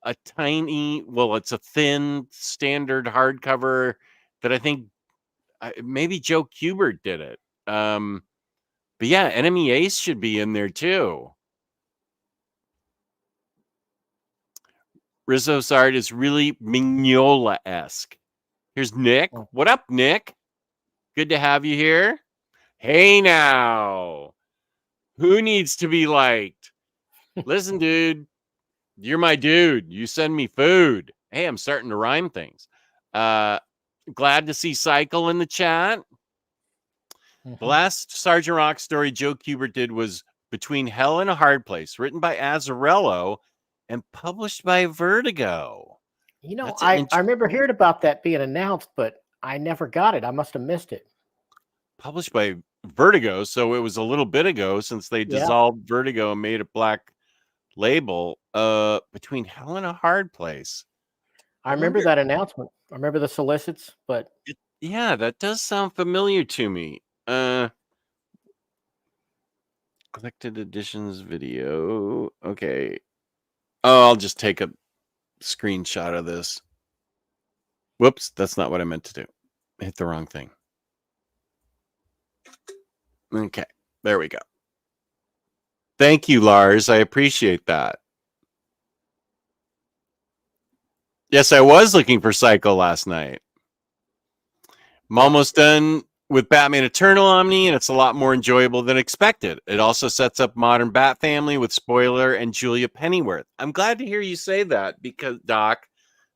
a tiny, well, it's a thin standard hardcover that I think maybe Joe Kubert did it. But yeah, Enemy Ace should be in there too. Rizzo's art is really Mignola-esque. Here's Nick. Oh. What up, Nick? Good to have you here. Hey now. Who needs to be liked? Listen, dude. You're my dude. You send me food. Hey, I'm starting to rhyme things. Glad to see Cycle in the chat. The last Sergeant Rock story Joe Kubert did was Between Hell and a Hard Place, written by Azzarello and published by Vertigo. You know, I remember hearing about that being announced, but I never got it. I must have missed it. Published by Vertigo, so it was a little bit ago since they dissolved Vertigo and made a black label. Between Hell and a Hard Place. I remember that announcement. I remember the solicits, but yeah, that does sound familiar to me. Collected editions video. Okay. Oh, I'll just take a screenshot of this. Whoops, that's not what I meant to do. I hit the wrong thing. Okay, there we go. Thank you, Lars. I appreciate that. Yes, I was looking for Psycho last night. I'm almost done with Batman Eternal Omni, and it's a lot more enjoyable than expected. It also sets up Modern Bat Family with Spoiler and Julia Pennyworth. I'm glad to hear you say that, because Doc,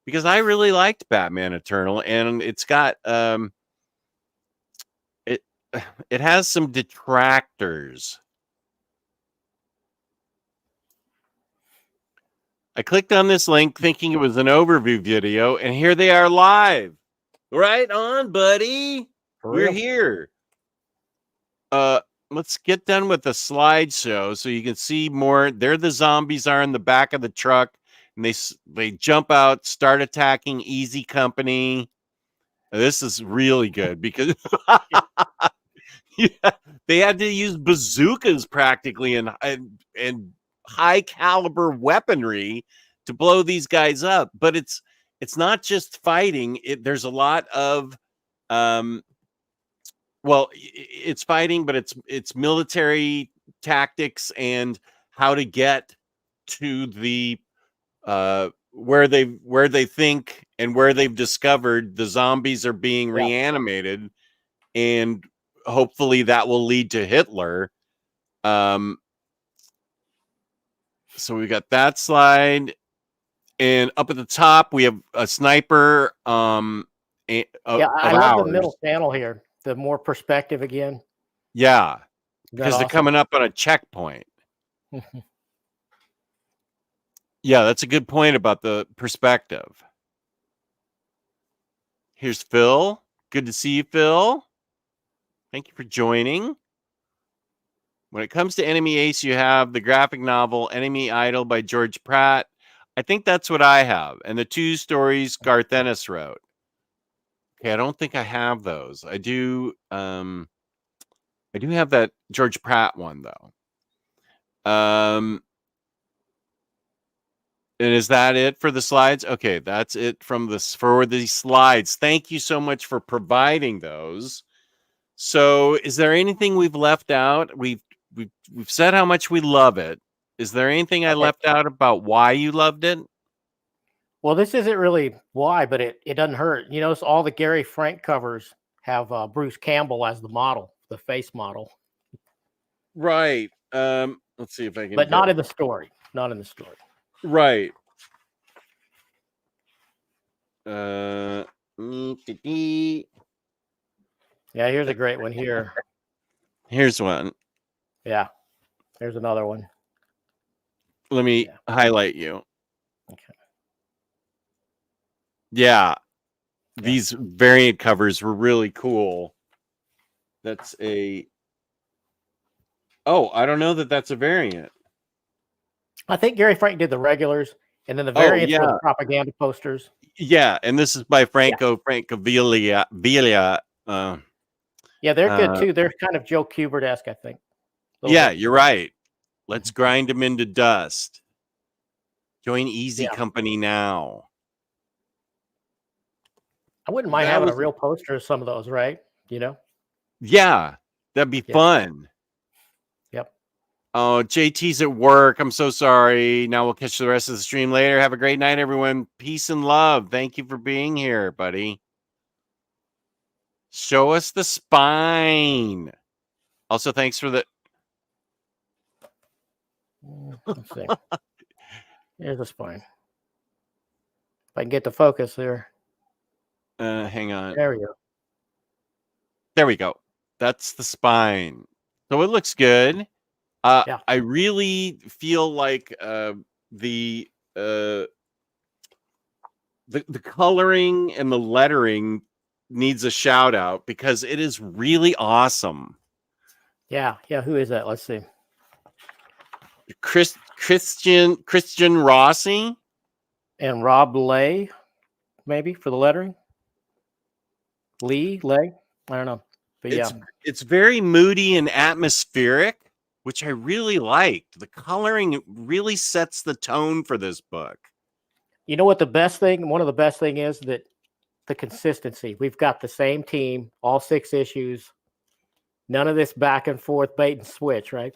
because I really liked Batman Eternal, and it's got it has some detractors. I clicked on this link thinking it was an overview video, and here they are live. Right on, buddy. We're here. Let's get done with the slideshow so you can see more. There the zombies are in the back of the truck, and they jump out, start attacking Easy Company. This is really good because yeah, they had to use bazookas practically and high caliber weaponry to blow these guys up. But it's not just fighting. There's a lot of well, it's fighting, but it's military tactics and how to get to the where they think and where they've discovered the zombies are being reanimated, and hopefully that will lead to Hitler. So we got that slide, and up at the top we have a sniper. I love the middle panel here. The more perspective again. Yeah, because they're coming up on a checkpoint. Yeah, that's a good point about the perspective. Here's Phil. Good to see you, Phil. Thank you for joining. When it comes to Enemy Ace, you have the graphic novel Enemy Idol by George Pratt. I think that's what I have. And the 2 stories Garth Ennis wrote. Okay, I don't think I have those. I do have that George Pratt one though. And is that it for the slides? Okay, that's it for the slides. Thank you so much for providing those. So, is there anything we've left out? We've said how much we love it. Is there anything I left out about why you loved it? Well, this isn't really why, but it doesn't hurt. You notice all the Gary Frank covers have Bruce Campbell as the model, the face model. Right. Let's see if I can. But not in the story. Not in the story. Right. Yeah, here's a great one here. Here's one. Yeah. There's another one. Let me highlight you. Okay. Yeah. These variant covers were really cool. That's a... Oh, I don't know that that's a variant. I think Gary Frank did the regulars, and then the variants were the propaganda posters. Yeah, and this is by Francavilla. Yeah, they're good too. They're kind of Joe Kubert-esque, I think. Yeah, you're right. Let's grind them into dust. Join Easy Company now. I wouldn't mind having a real poster of some of those, right? You know? Yeah, that'd be fun. Yep. Oh, JT's at work. I'm so sorry. Now we'll catch the rest of the stream later. Have a great night, everyone. Peace and love. Thank you for being here, buddy. Show us the spine. Also, thanks for the... Let's see. Here's the spine. If I can get the focus there. Hang on. There we go. There we go. That's the spine. So it looks good. Yeah. I really feel like the coloring and the lettering needs a shout out because it is really awesome. Yeah. Who is that? Let's see. Christian Rossi and Rob Lay, maybe for the lettering. Lay, I don't know, but it's very moody and atmospheric, which I really liked. The coloring really sets the tone for this book. You know what the best thing? One of the best thing is that the consistency. We've got the same team, all 6 issues. None of this back and forth bait and switch, right?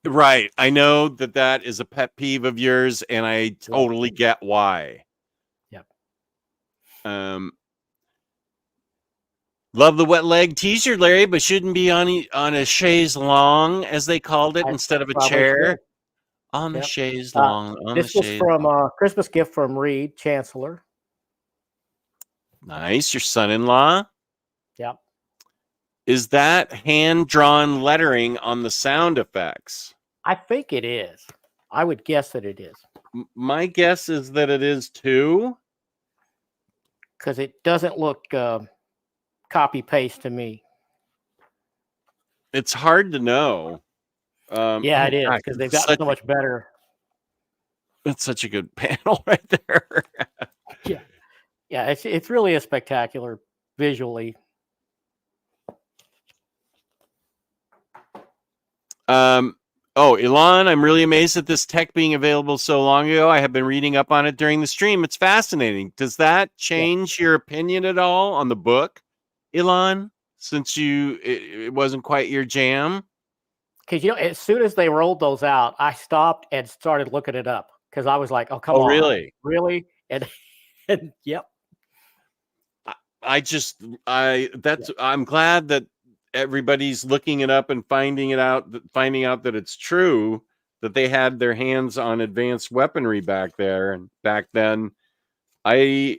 Right. I know that is a pet peeve of yours, and I totally get why. Yep. Love the wet leg t-shirt, Larry, but shouldn't be on a chaise longue, as they called it, instead of a chair. Should. On the chaise longue. This was from a Christmas gift from Reed, Chancellor. Nice. Your son-in-law? Yep. Is that hand-drawn lettering on the sound effects? I think it is. I would guess that it is. My guess is that it is too. Because it doesn't look copy-paste to me. It's hard to know. Yeah, it is, because they've got so much better. That's such a good panel right there. Yeah, it's really a spectacular visually. Elon, I'm really amazed at this tech being available so long ago. I have been reading up on it during the stream. It's fascinating. Does that change your opinion at all on the book, Elon, since it wasn't quite your jam? Because, as soon as they rolled those out, I stopped and started looking it up because I was like, oh, come on. Really? And yep. I'm glad that everybody's looking it up and finding out that it's true, that they had their hands on advanced weaponry back there and back then. I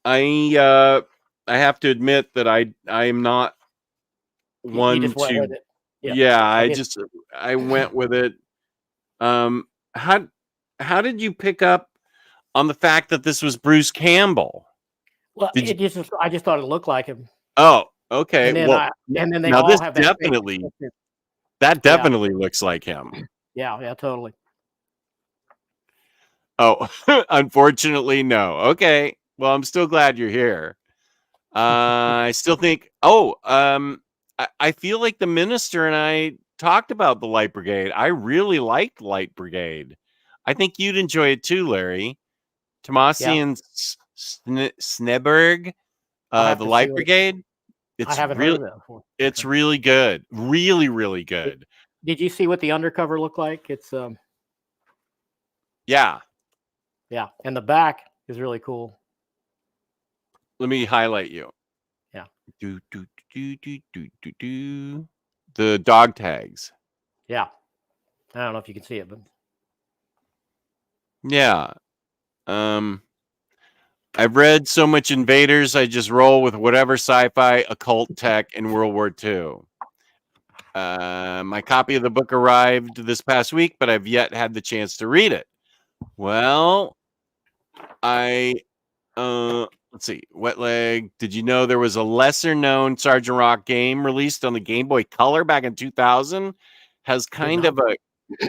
have to admit that I am not one to. Yeah, I went with it. How did you pick up on the fact that this was Bruce Campbell? Well, I just thought it looked like him. Oh, okay. And then they all have that definitely looks like him. Yeah, totally. Oh, unfortunately, no. Okay. Well, I'm still glad you're here. I still think. I feel like the minister and I talked about the Light Brigade. I really liked Light Brigade. I think you'd enjoy it too, Larry. Tomasi and Sneberg, the Light Brigade. I haven't heard of that before. It's really good. Really, really good. Did you see what the undercover looked like? It's yeah. And the back is really cool. Let me highlight you. Yeah. The dog tags. Yeah. I don't know if you can see it, but yeah. I've read so much Invaders, I just roll with whatever sci-fi, occult tech, in World War II. My copy of the book arrived this past week, but I've yet had the chance to read it. Well, let's see. Wet Leg. Did you know there was a lesser-known Sergeant Rock game released on the Game Boy Color back in 2000? Has kind of a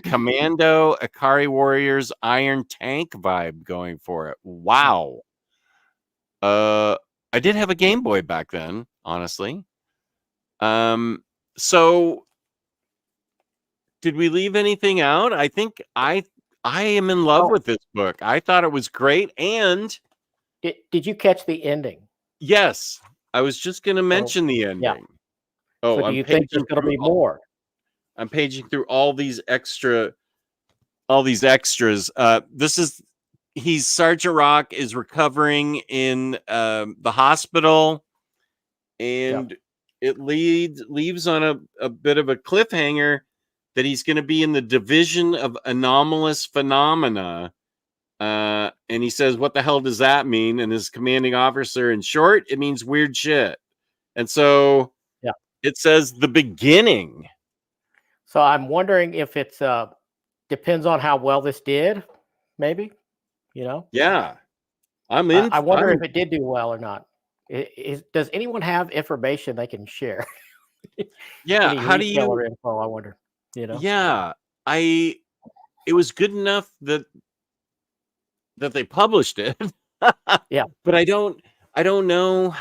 Commando Ikari Warriors Iron Tank vibe going for it. Wow. I did have a Game Boy back then, honestly. So did we leave anything out? I think I am in love with this book. I thought it was great. And did you catch the ending? Yes. I was just going to mention the ending. Yeah. So do you think there's going to be more? I'm paging through all these extras. Sergeant Rock is recovering in the hospital, and it leaves on a bit of a cliffhanger that he's going to be in the Division of Anomalous Phenomena. And he says, what the hell does that mean? And his commanding officer, in short, it means weird shit. And so it says the beginning. So I'm wondering if it's depends on how well this did, maybe, Yeah. I'm in. I wonder if it did do well or not. Does anyone have information they can share? Yeah. Any How do you? retailer info? I wonder. Yeah. It was good enough that they published it. Yeah. But I don't know.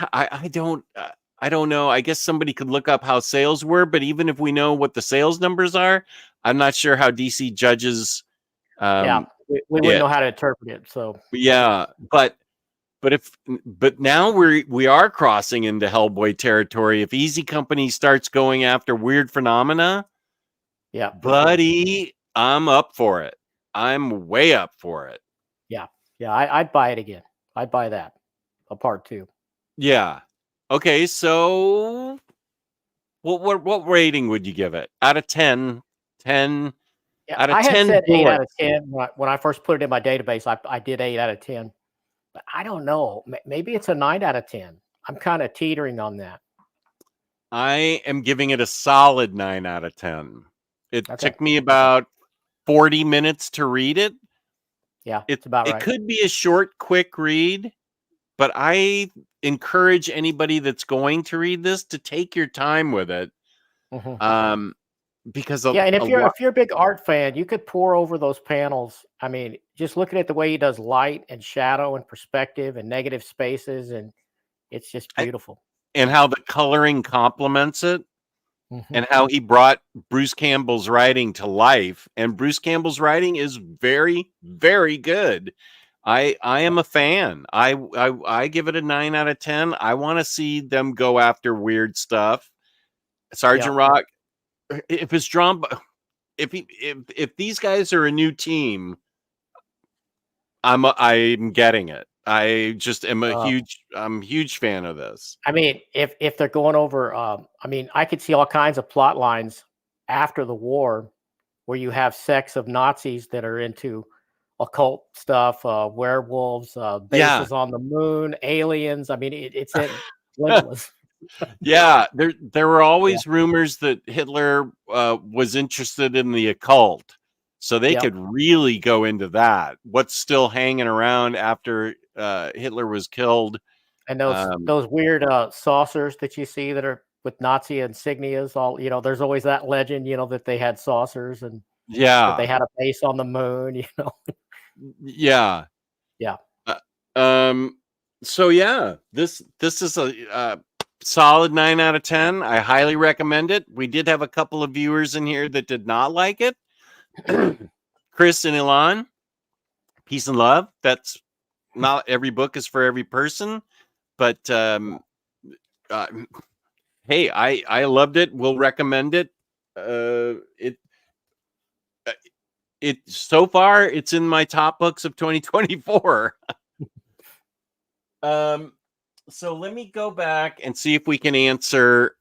I don't know. I guess somebody could look up how sales were, but even if we know what the sales numbers are, I'm not sure how DC judges. We wouldn't know how to interpret it. So yeah, but now we are crossing into Hellboy territory. If Easy Company starts going after weird phenomena, yeah, buddy, sure. I'm up for it. I'm way up for it. Yeah, I'd buy it again. I'd buy that, a part 2. Yeah. Okay, so what rating would you give it? Out of 10? 10 Yeah, out of I had 10 said 8 out of bullets. 10 when I first put it in my database. I did 8 out of 10. But I don't know. Maybe it's a 9 out of 10. I'm kind of teetering on that. I am giving it a solid 9 out of 10. It Okay. took me about 40 minutes to read it. Yeah, it's about right. It could be a short, quick read, but I encourage anybody that's going to read this to take your time with it. Because and if you're a big art fan, you could pour over those panels. I mean, just looking at the way he does light and shadow and perspective and negative spaces, and it's just beautiful. And how the coloring complements it. And how he brought Bruce Campbell's writing to life. And Bruce Campbell's writing is very, very good. I am a fan. I give it a 9 out of 10. I want to see them go after weird stuff. Sergeant Rock, if it's drawn, if these guys are a new team, I'm getting it. I just am I'm a huge fan of this. I mean, if they're going over, I mean, I could see all kinds of plot lines after the war where you have sects of Nazis that are into occult stuff, werewolves, bases on the moon, aliens. I mean, it's limitless. Yeah, there were always rumors that Hitler was interested in the occult, so they could really go into that. What's still hanging around after Hitler was killed, and those weird saucers that you see that are with Nazi insignias. All there's always that legend, that they had saucers and that they had a base on the moon. Yeah. So yeah, this is a solid 9 out of 10. I highly recommend it. We did have a couple of viewers in here that did not like it. Chris and Ilan, peace and love. That's not every book is for every person, but hey, I loved it. We'll recommend it. It so far it's in my top books of 2024. So let me go back and see if we can answer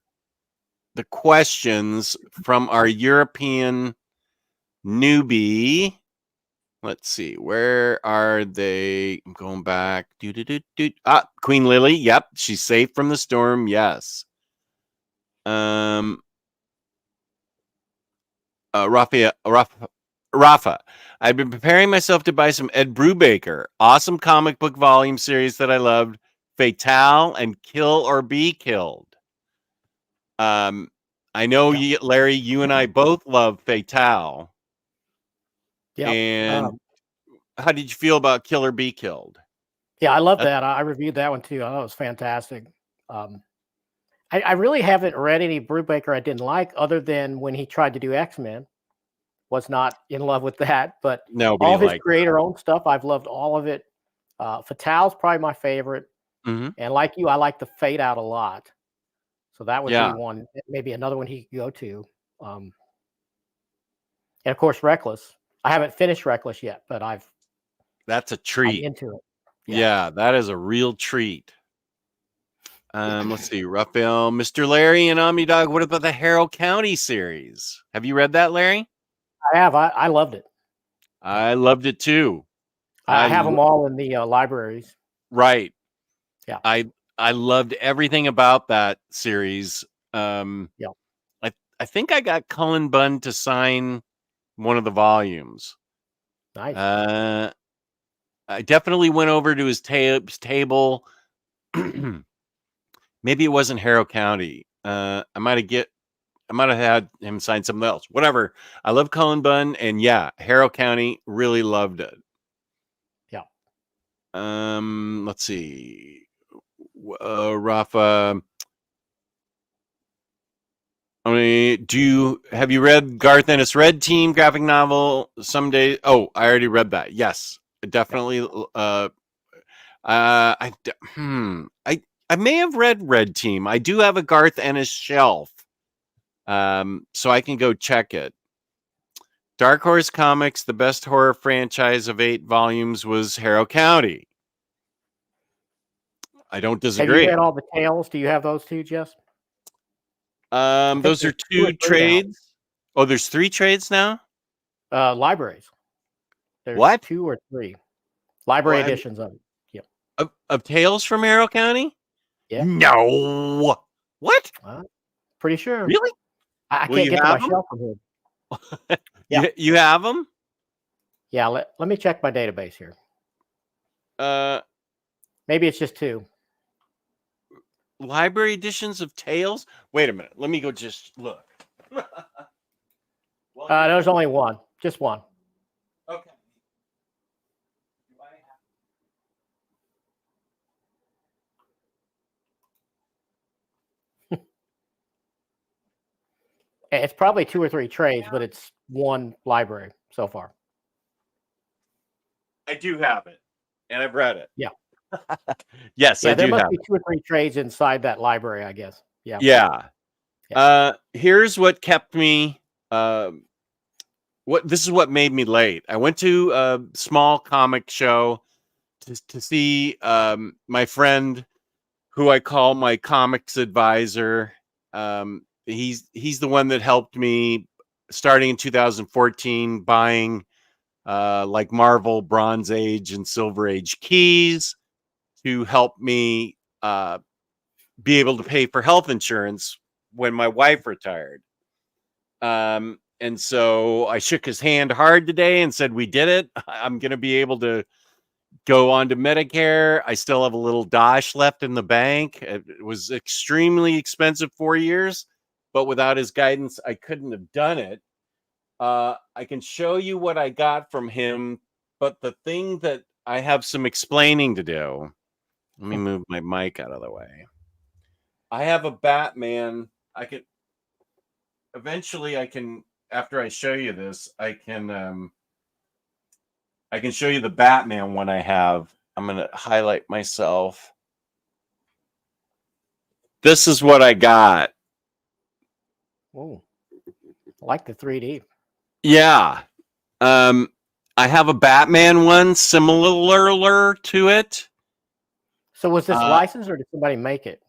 the questions from our European newbie. Let's see, where are they? I'm going back. Queen Lily. Yep, she's safe from the storm. Yes. Rafa, I've been preparing myself to buy some Ed Brubaker. Awesome comic book volume series that I loved. Fatale and Kill or Be Killed. I know Larry, you and I both love Fatale. Yeah. And how did you feel about Kill or Be Killed? Yeah, I love that. I reviewed that one too. I thought it was fantastic. I really haven't read any Brubaker I didn't like, other than when he tried to do X-Men. Was not in love with that, but nobody all his creator-owned stuff, I've loved all of it. Fatale's probably my favorite, and like you, I like the Fade Out a lot. So that would be one, maybe another one he could go to. and of course Reckless. I haven't finished Reckless yet, but That's a I'm treat. into it. Yeah, that is a real treat. Let's see, Raphael, Mr. Larry, and OmniDog. What about the Harrow County series? Have you read that, Larry? I have. I loved it. I loved it too. I have them all in the libraries. Right. Yeah. I loved everything about that series. Yeah. I think I got Cullen Bunn to sign one of the volumes. Nice. I definitely went over to his table. Maybe it wasn't Harrow County. I might have had him sign something else. Whatever. I love Cullen Bunn, and yeah, Harrow County really loved it. Yeah. Let's see. Rafa. I mean, have you read Garth Ennis' Red Team graphic novel someday? Oh, I already read that. Yes, definitely. I may have read Red Team. I do have a Garth Ennis shelf, so I can go check it. Dark Horse Comics, the best horror franchise of 8 volumes was Harrow County. I don't disagree. Have you read all the tales? Do you have those too, Jess? Those are 2 trades. Oh, there's 3 trades now? Libraries. There's what? 2 or 3 library editions of it. Yeah. Of Tales from Harrow County? Yeah. No. What? Pretty sure. Really? I can't get to my shelf from here. Yeah. You have them? Yeah. Let me check my database here. Maybe it's just 2. Library editions of Tales? Wait a minute. Let me go just look. There's only one. Just one. Okay. It's probably 2 or 3 trades, but it's one library so far. I do have it, and I've read it. Yeah. Yes, I do there must have be it. 2 or 3 trades inside that library, I guess. Yeah. Yeah. Here's what kept me. This is what made me late. I went to a small comic show to see my friend, who I call my comics advisor. He's the one that helped me starting in 2014 buying like Marvel Bronze Age and Silver Age keys to help me be able to pay for health insurance when my wife retired. And so I shook his hand hard today and said, we did it. I'm going to be able to go on to Medicare. I still have a little dosh left in the bank. It was extremely expensive 4 years, but without his guidance, I couldn't have done it. I can show you what I got from him, but the thing that I have some explaining to do. Let me move my mic out of the way. I have a Batman. Eventually I can, after I show you this, I can show you the Batman one I have. I'm going to highlight myself. This is what I got. Oh, I like the 3D. Yeah. I have a Batman one similar to it. So was this licensed or did somebody make it?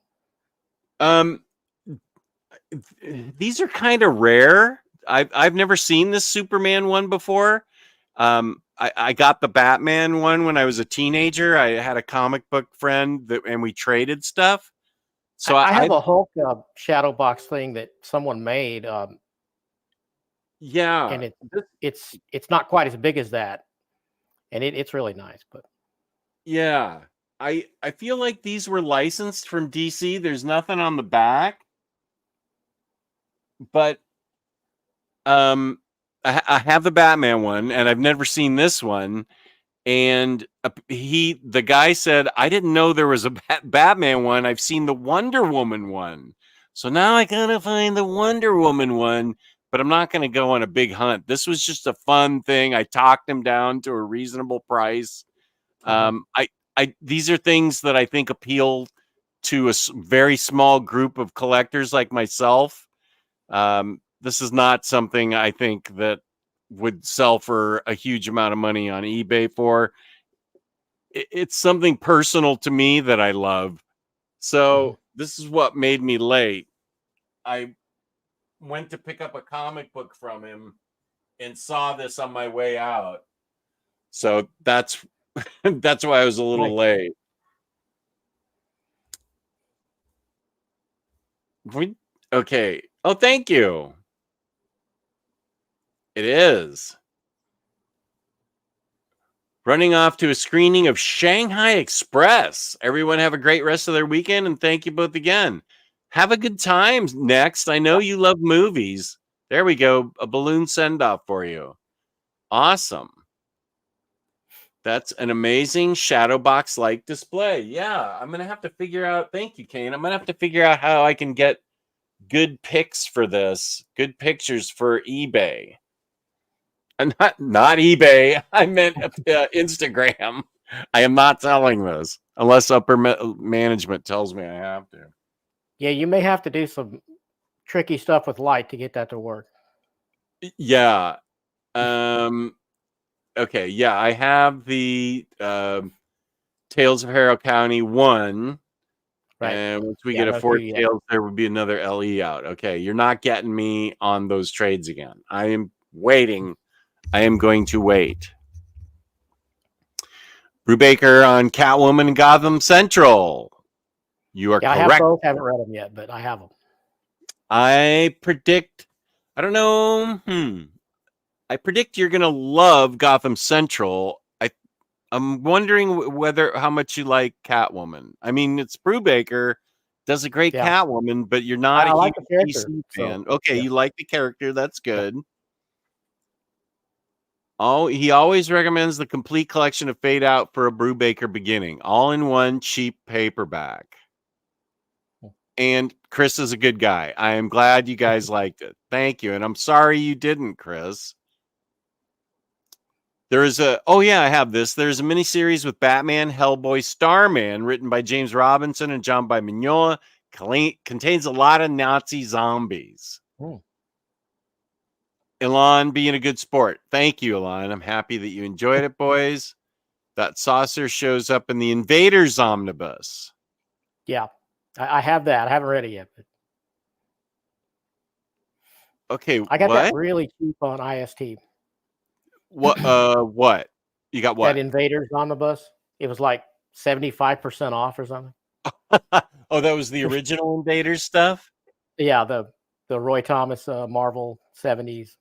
These are kind of rare. I've never seen this Superman one before. I got the Batman one when I was a teenager. I had a comic book friend and we traded stuff. So I have a Hulk shadow box thing that someone made. Yeah, and it's not quite as big as that, and it's really nice. But yeah, I feel like these were licensed from DC. There's nothing on the back, but I have the Batman one, and I've never seen this one. And the guy said, I didn't know there was a Batman one. I've seen the Wonder Woman one. So now I gotta find the Wonder Woman one, but I'm not gonna go on a big hunt. This was just a fun thing. I talked him down to a reasonable price. These are things that I think appeal to a very small group of collectors like myself. This is not something I think that would sell for a huge amount of money on eBay for. It's something personal to me that I love. So this is what made me late. I went to pick up a comic book from him and saw this on my way out. So that's that's why I was a little late. Okay. Oh, thank you. It is. Running off to a screening of Shanghai Express. Everyone have a great rest of their weekend, and thank you both again. Have a good time next. I know you love movies. There we go. A balloon send-off for you. Awesome. That's an amazing shadow box like display. Yeah, I'm going to have to figure out. Thank you, Kane. I'm going to have to figure out how I can get good pics for this, good pictures for eBay. And not eBay. I meant Instagram. I am not selling this unless upper management tells me I have to. Yeah, you may have to do some tricky stuff with light to get that to work. Yeah. Okay. Yeah, I have the Tales of Harrow County 1. Right. And once we get a Fort Tales, there would be another LE out. Okay, you're not getting me on those trades again. I am waiting. I am going to wait. Brubaker on Catwoman and Gotham Central. You are correct. I have both. Haven't read them yet, but I have them. I predict. I don't know. I predict you're gonna love Gotham Central. I'm wondering how much you like Catwoman. I mean, it's Brubaker, does a great Catwoman, but you're not a huge DC fan. So, okay, you like the character. That's good. Yeah. Oh, he always recommends the complete collection of Fade Out for a Brubaker beginning, all in one cheap paperback. And Chris is a good guy. I am glad you guys liked it. Thank you. And I'm sorry you didn't, Chris. There is I have this. There's a miniseries with Batman, Hellboy, Starman, written by James Robinson and John by Mignola. Contains a lot of Nazi zombies. Elon being a good sport. Thank you, Elon. I'm happy that you enjoyed it, boys. That saucer shows up in the Invaders omnibus. Yeah, I have that. I haven't read it yet. But... Okay, I got that really cheap on IST. What? What? You got what? That Invaders omnibus. It was like 75% off or something. Oh, that was the original Invaders stuff? Yeah, the Roy Thomas Marvel 70s.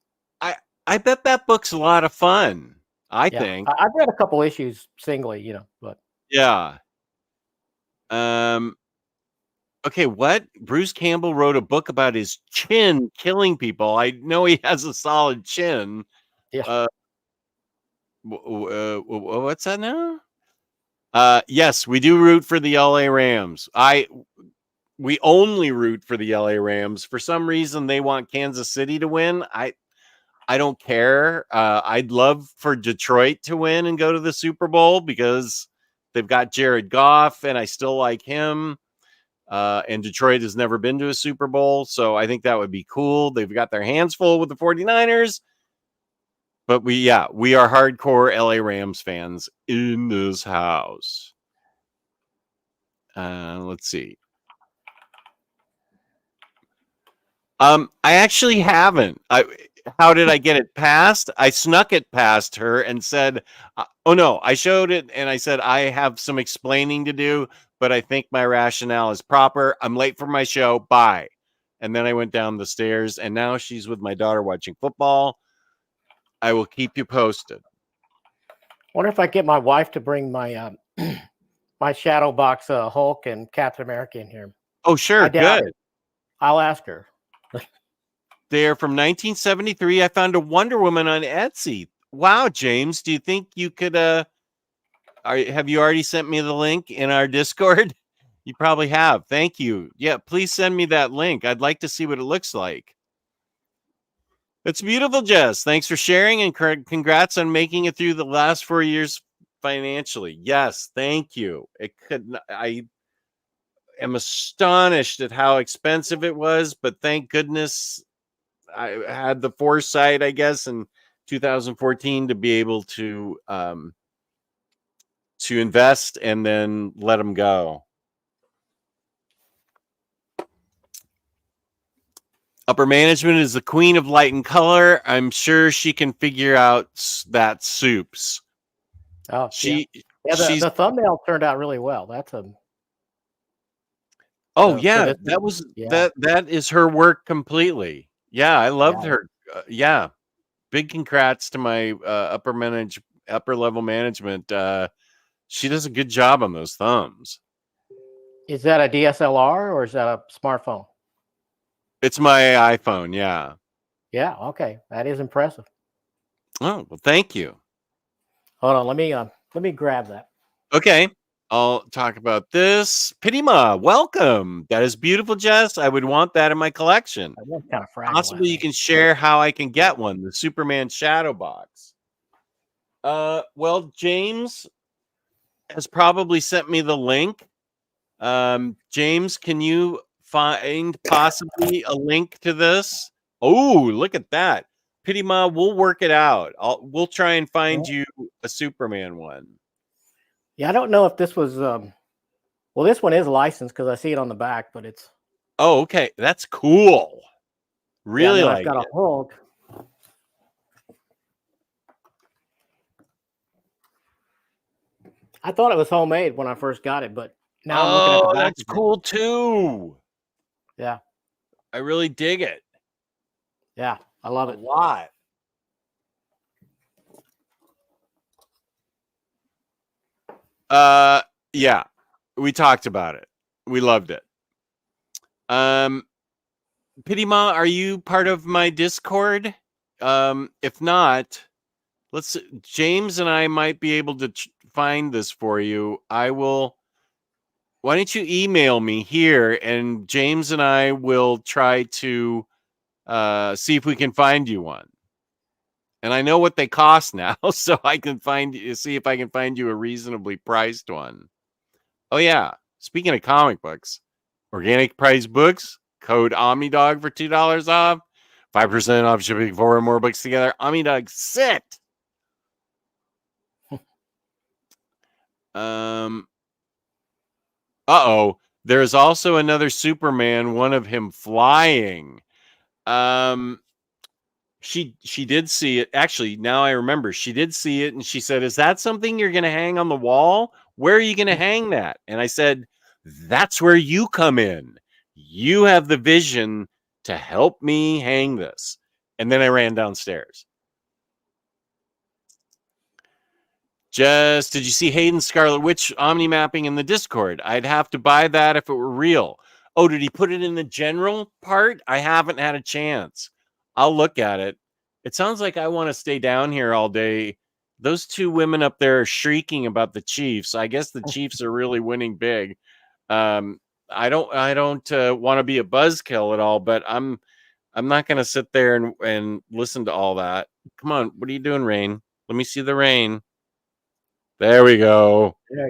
I bet that book's a lot of fun. I think. I've read a couple issues singly, but yeah. Okay, what? Bruce Campbell wrote a book about his chin killing people. I know he has a solid chin. Yeah. What's that now? Yes, we do root for the LA Rams. We only root for the LA Rams. For some reason, they want Kansas City to win. I don't care. I'd love for Detroit to win and go to the Super Bowl because they've got Jared Goff, and I still like him. And Detroit has never been to a Super Bowl, so I think that would be cool. They've got their hands full with the 49ers. But we are hardcore LA Rams fans in this house. Let's see. I actually haven't. How did I get it past? I snuck it past her and said, oh no, I showed it and I said, I have some explaining to do, but I think my rationale is proper. I'm late for my show. Bye. And then I went down the stairs and now she's with my daughter watching football. I will keep you posted. Wonder if I get my wife to bring my my shadow box Hulk and Captain America in here. Oh, sure. Good. I'll ask her. They're from 1973. I found a Wonder Woman on Etsy. Wow, James, do you think you could have you already sent me the link in our Discord? You probably have. Thank you. Yeah, please send me that link. I'd like to see what it looks like. It's beautiful, Jess. Thanks for sharing and congrats on making it through the last 4 years financially. Yes, thank you. I am astonished at how expensive it was, but thank goodness I had the foresight, I guess, and 2014 to be able to invest and then let them go. Upper management is the queen of light and color. I'm sure she can figure out that soups. Oh, she's the thumbnail turned out really well. That's a. Oh, yeah, that was that is her work completely. Yeah, I loved her. Yeah. Big congrats to my upper level management. She does a good job on those thumbs. Is that a DSLR or is that a smartphone? It's my iPhone, yeah. Yeah, okay. That is impressive. Oh, well, thank you. Hold on, let me grab that. Okay. I'll talk about this. Pitima, welcome. That is beautiful, Jess. I would want that in my collection. Kind of fragile. Possibly you can share how I can get one, the Superman Shadow Box. Well, James has probably sent me the link. James, can you find possibly a link to this? Oh, look at that. Pitima, we'll work it out. We'll try and find you a Superman one. Yeah, I don't know if this was well, this one is licensed because I see it on the back, but it's. Oh, okay. That's cool. Really like I've got a Hulk. I thought it was homemade when I first got it, but now I'm looking at the back. That's cool too. Yeah. I really dig it. Yeah, I love it. A lot. Yeah. We talked about it. We loved it. Pitima, are you part of my Discord? If not, James and I might be able to find this for you. I will. Why don't you email me here, and James and I will try to see if we can find you one. And I know what they cost now, so I can see if I can find you a reasonably priced one. Oh yeah, speaking of comic books, organic price books, code OmniDog for $2 off, 5% off shipping 4 or more books together. OmniDog, sit. Uh-oh. There's also another Superman, one of him flying. She did see it. Actually, now I remember, she did see it, and she said, "Is that something you're going to hang on the wall? Where are you going to hang that?" And I said, "That's where you come in. You have the vision to help me hang this." And then I ran downstairs. Did you see Hayden Scarlet Witch Omni mapping in the Discord? I'd have to buy that if it were real. Oh, did he put it in the general part? I haven't had a chance. I'll look at it. It sounds like I want to stay down here all day. Those two women up there are shrieking about the Chiefs. I guess the Chiefs are really winning big. I don't want to be a buzzkill at all, but I'm not going to sit there and listen to all that. Come on, what are you doing, Rain? Let me see the rain. There we go. Yeah.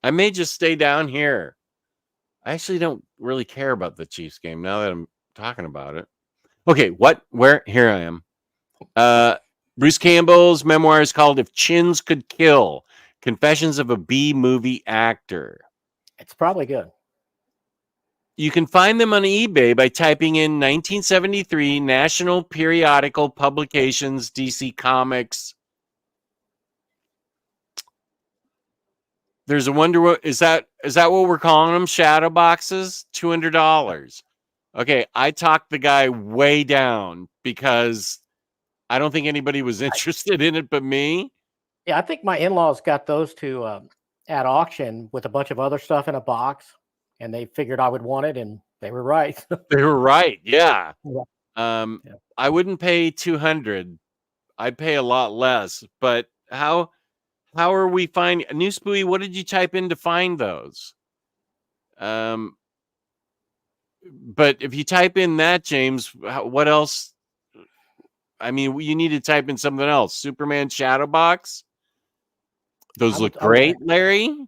I may just stay down here. I actually don't really care about the Chiefs game now that I'm talking about it. Okay, where? Here I am. Bruce Campbell's memoir is called If Chins Could Kill, Confessions of a B-Movie Actor. It's probably good. You can find them on eBay by typing in 1973 National Periodical Publications, DC Comics. There's a wonder. Is that what we're calling them? Shadow boxes, $200. Okay, I talked the guy way down because I don't think anybody was interested in it but me. Yeah, I think my in-laws got those two at auction with a bunch of other stuff in a box, and they figured I would want it, and they were right. They were right. Yeah. Yeah. I wouldn't pay $200. I'd pay a lot less. But how are we finding New Spooey? What did you type in to find those? But if you type in that, James, what else? I mean, you need to type in something else. Superman Shadow Box. Those look great, Larry.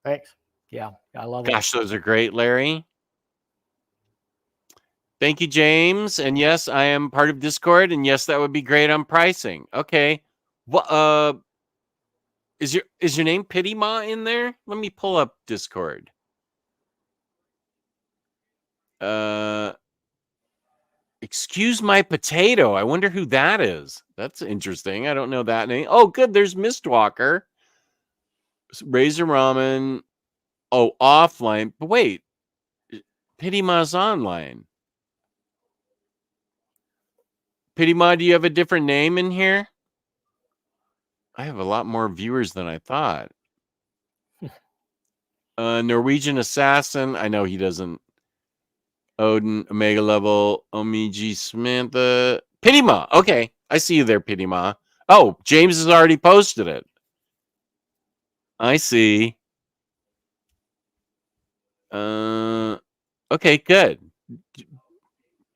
Thanks. Yeah, I love it. Gosh, those are great, Larry. Thank you, James. And yes, I am part of Discord. And yes, that would be great on pricing. Okay. What is your name Pity Ma in there? Let me pull up Discord. Excuse my potato. I wonder who that is. That's interesting. I don't know that name. Oh, good. There's Mistwalker. Razor Ramen. Oh, offline. But wait. Pity Ma's online. Pity Ma, do you have a different name in here? I have a lot more viewers than I thought. Norwegian Assassin. I know he doesn't. Odin, Omega Level, Omiji Samantha. Pity Ma. Okay. I see you there, Pity Ma. Oh, James has already posted it. I see. Okay, good.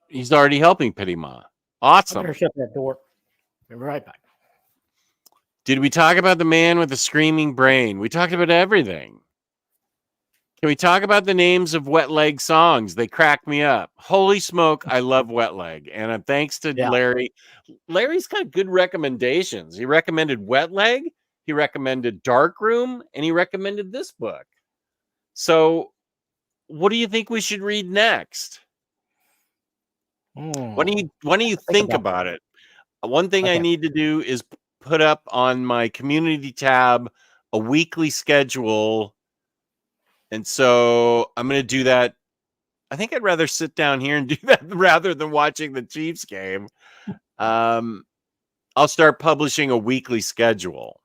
He's already helping Pity Ma. Awesome. I better shut that door. Be right back. Did we talk about the man with the screaming brain? We talked about everything. Can we talk about the names of Wet Leg songs? They crack me up. Holy smoke, I love Wet Leg. And thanks to Larry. Larry's got good recommendations. He recommended Wet Leg, he recommended Dark Room, and he recommended this book. So what do you think we should read next? Why don't you think about it? One thing I need to do is put up on my community tab a weekly schedule. And so I'm going to do that. I think I'd rather sit down here and do that rather than watching the Chiefs game. I'll start publishing a weekly schedule.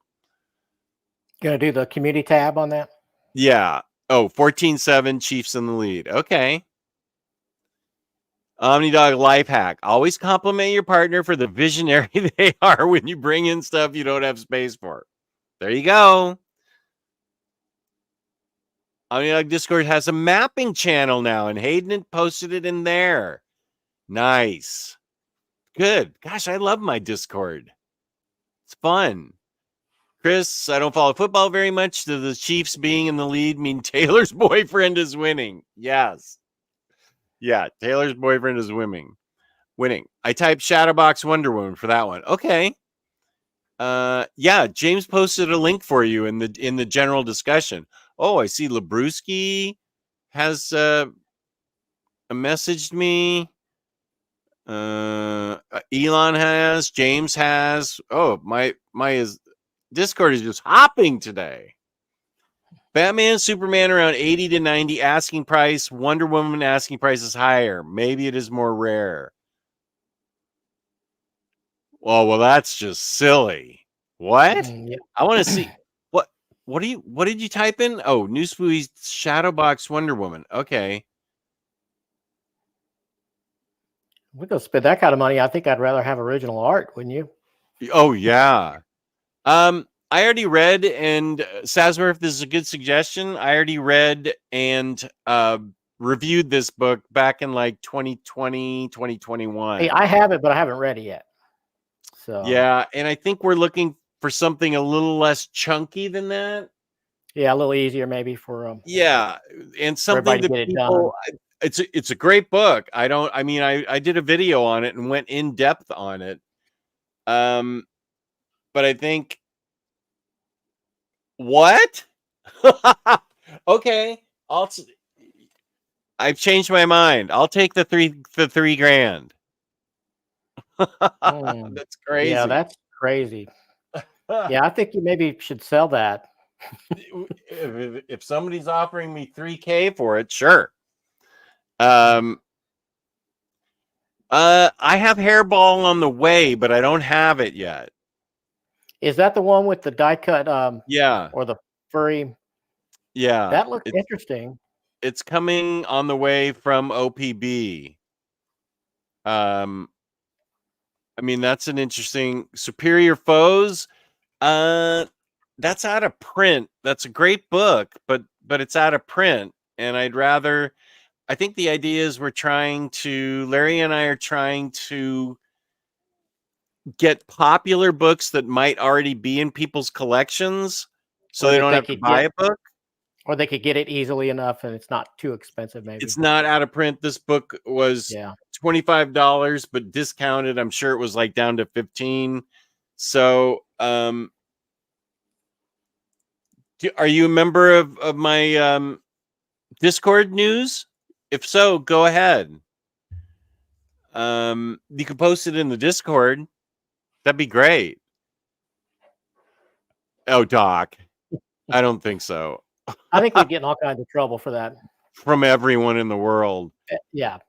Gonna do the community tab on that? Yeah. Oh, 14-7 Chiefs in the lead. Okay. OmniDog life hack. Always compliment your partner for the visionary they are when you bring in stuff you don't have space for. There you go. OmniDog Discord has a mapping channel now, and Hayden posted it in there. Nice. Good. Gosh, I love my Discord. It's fun. Chris, I don't follow football very much. Do the Chiefs being in the lead mean Taylor's boyfriend is winning? Yes. Yeah, Taylor's boyfriend is winning. I typed Shadowbox Wonder Woman for that one. Okay. Yeah, James posted a link for you in the general discussion. Oh, I see Labruski has messaged me. Elon has, James has. Oh, my Discord is just hopping today. Batman, Superman around 80 to 90 asking price. Wonder Woman asking price is higher. Maybe it is more rare. Well, that's just silly. What? Yeah. I want to see what did you type in? Oh, New Spooey's Shadowbox Wonder Woman. Okay. We're gonna spend that kind of money. I think I'd rather have original art, wouldn't you? Oh yeah. I already read, and Sazworth, this is a good suggestion. I already read and reviewed this book back in like 2020, 2021. Hey, I have it, but I haven't read it yet. So yeah, and I think we're looking for something a little less chunky than that. Yeah, a little easier maybe for yeah, and something that people. It's a great book. I did a video on it and went in depth on it. But I think what? Okay, I've changed my mind. I'll take the $3,000. That's crazy. Yeah, that's crazy. Yeah, I think you maybe should sell that. If somebody's offering me $3,000 for it, sure. I have Hairball on the way, but I don't have it yet. Is that the one with the die cut? Yeah. Or the furry? Yeah. That looks interesting. It's coming on the way from OPB. I mean, that's an interesting Superior Foes. That's out of print. That's a great book, but it's out of print. And I think the idea is Larry and I are trying to get popular books that might already be in people's collections so they don't have to buy a book. Or they could get it easily enough, and it's not too expensive. Maybe It's not out of print. This book was $25, but discounted. I'm sure it was like down to 15. So, are you a member of my Discord news? If so, go ahead. You can post it in the Discord. That'd be great. Oh, Doc. I don't think so. I think we'd get in all kinds of trouble for that. From everyone in the world. Yeah.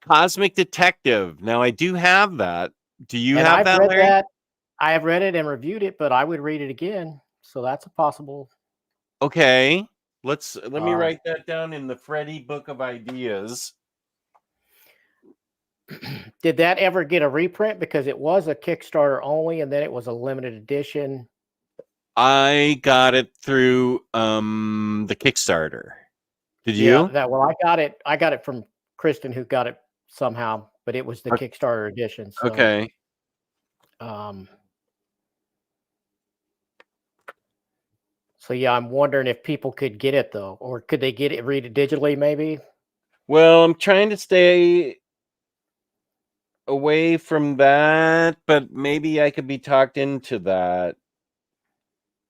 Cosmic Detective. Now, I do have that. Do you have I've that, read Larry? that. I have read it and reviewed it, but I would read it again. So that's a possible. Okay. Let me write that down in the Freddy Book of Ideas. Did that ever get a reprint? Because it was a Kickstarter only, and then it was a limited edition. I got it through the Kickstarter. Did you? Yeah, well, I got it from Kristen, who got it somehow, but it was the Kickstarter edition. So, okay. So yeah, I'm wondering if people could get it though, or could they read it digitally maybe? Well, I'm trying to stay away from that, but maybe I could be talked into that.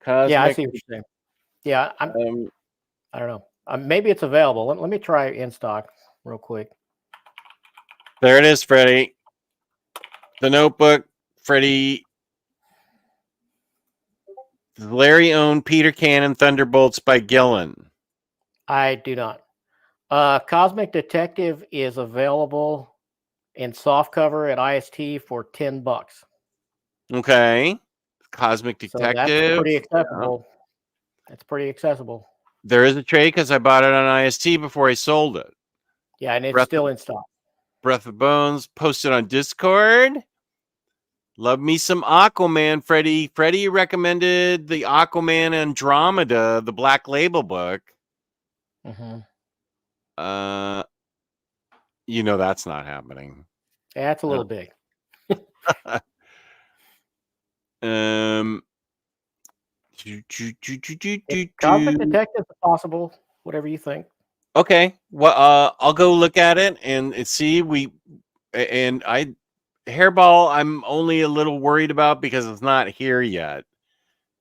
Yeah, I see what you're saying. Yeah, I don't know. Maybe it's available. Let me try in stock real quick. There it is, Freddie. The Notebook, Freddie. Larry owned Peter Cannon Thunderbolts by Gillen. I do not. Cosmic Detective is available in softcover at IST for $10. Okay. Cosmic Detective. So that's pretty accessible. Yeah. That's pretty accessible. There is a trade because I bought it on IST before I sold it. Yeah, and it's still in stock. Breath of Bones posted on Discord. Love me some Aquaman, Freddie. Freddie recommended the Aquaman Andromeda, the Black Label book. Mm-hmm. You know that's not happening. Yeah, it's a little big. Cosmic Detective is possible. Whatever you think. Okay. Well, I'll go look at it and see. Hairball, I'm only a little worried about because it's not here yet.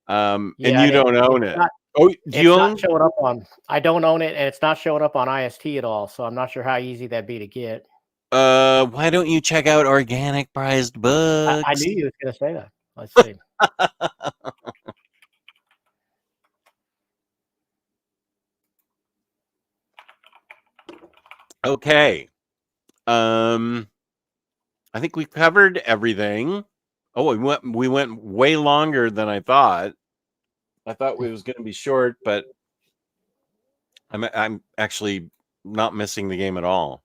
And you don't own it. Do you own? Showing up on. I don't own it, and it's not showing up on IST at all. So I'm not sure how easy that'd be to get. Why don't you check out Organic Prized Books? I knew you was going to say that. Let's see. Okay. I think we covered everything. Oh, we went way longer than I thought. I thought we was going to be short, but I'm actually not missing the game at all.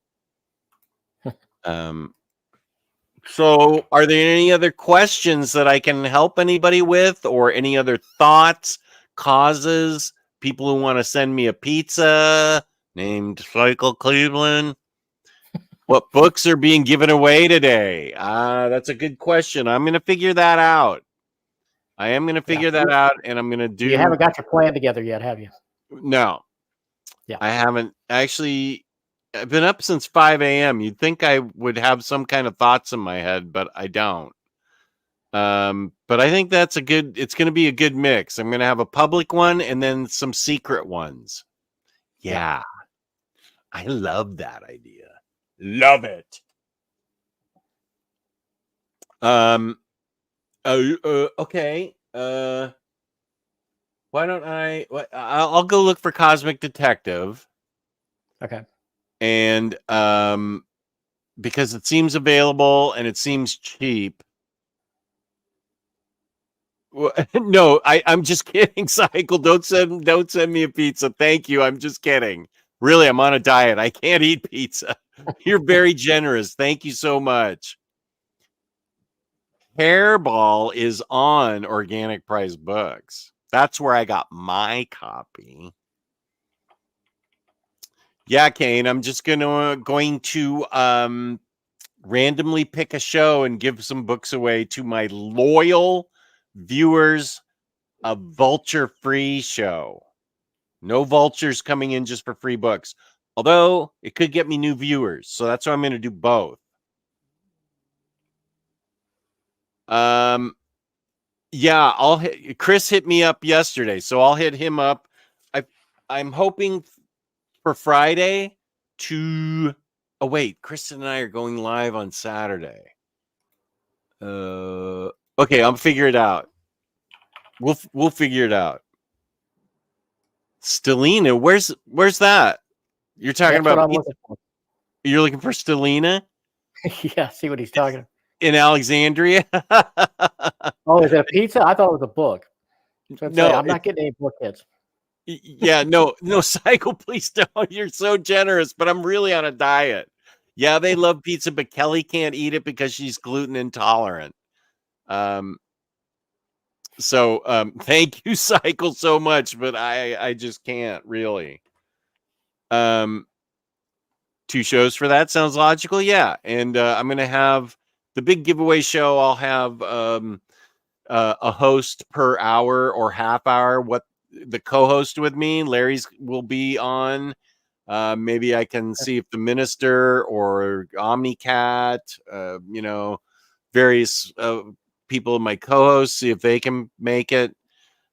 So are there any other questions that I can help anybody with, or any other thoughts, causes, people who want to send me a pizza named Cycle Cleveland? What books are being given away today? That's a good question. I'm going to figure that out. I am going to figure that out, and I'm going to do... You haven't got your plan together yet, have you? No. Yeah. I haven't. Actually, I've been up since 5 a.m. You'd think I would have some kind of thoughts in my head, but I don't. But I think it's going to be a good mix. I'm going to have a public one and then some secret ones. Yeah. I love that idea. Love it. Okay. Why don't I'll go look for Cosmic Detective. Okay. And because it seems available and it seems cheap. Well, no, I'm just kidding, Cycle. Don't send me a pizza. Thank you. I'm just kidding. Really, I'm on a diet. I can't eat pizza. You're very generous. Thank you so much. Hairball is on Organic Prize Books. That's where I got my copy. Yeah, Kane, I'm just going to randomly pick a show and give some books away to my loyal viewers of Vulture Free Show. No vultures coming in just for free books. Although it could get me new viewers. So that's why I'm going to do both. Yeah, Chris hit me up yesterday, so I'll hit him up. I'm hoping for Friday to. Oh wait, Kristen and I are going live on Saturday. Okay, I'll figure it out. We'll figure it out. Stellina, where's that? You're talking That's what about I'm pizza? looking for. You're looking for Stellina Yeah, see what he's talking about. in Alexandria? Oh, is it a pizza? I thought it was a book. So I'd say No, I'm not getting any book hits. yeah, no, Cycle, please don't. You're so generous, but I'm really on a diet. Yeah, they love pizza, but Kelly can't eat it because she's gluten intolerant. So thank you, Cycle, so much, but I just can't really. 2 shows for that sounds logical, yeah. And I'm gonna have the big giveaway show. I'll have a host per hour or half hour. What the co-host with me, Larry's will be on. Maybe I can see if the minister or OmniCat, various people, my co-hosts, see if they can make it.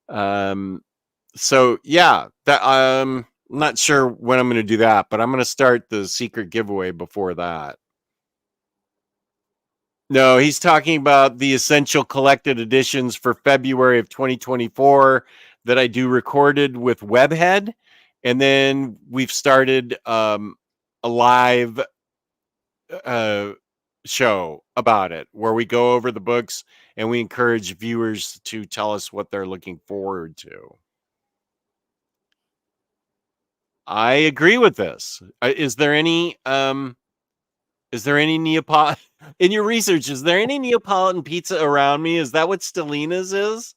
So yeah, that I'm not sure when I'm going to do that, but I'm going to start the secret giveaway before that. No, he's talking about the essential collected editions for February of 2024 that I do recorded with Webhead. And then we've started a live show about it where we go over the books and we encourage viewers to tell us what they're looking forward to. I agree with this. Is there any Neapolitan in your research? Is there any Neapolitan pizza around me? Is that what Stellina's is?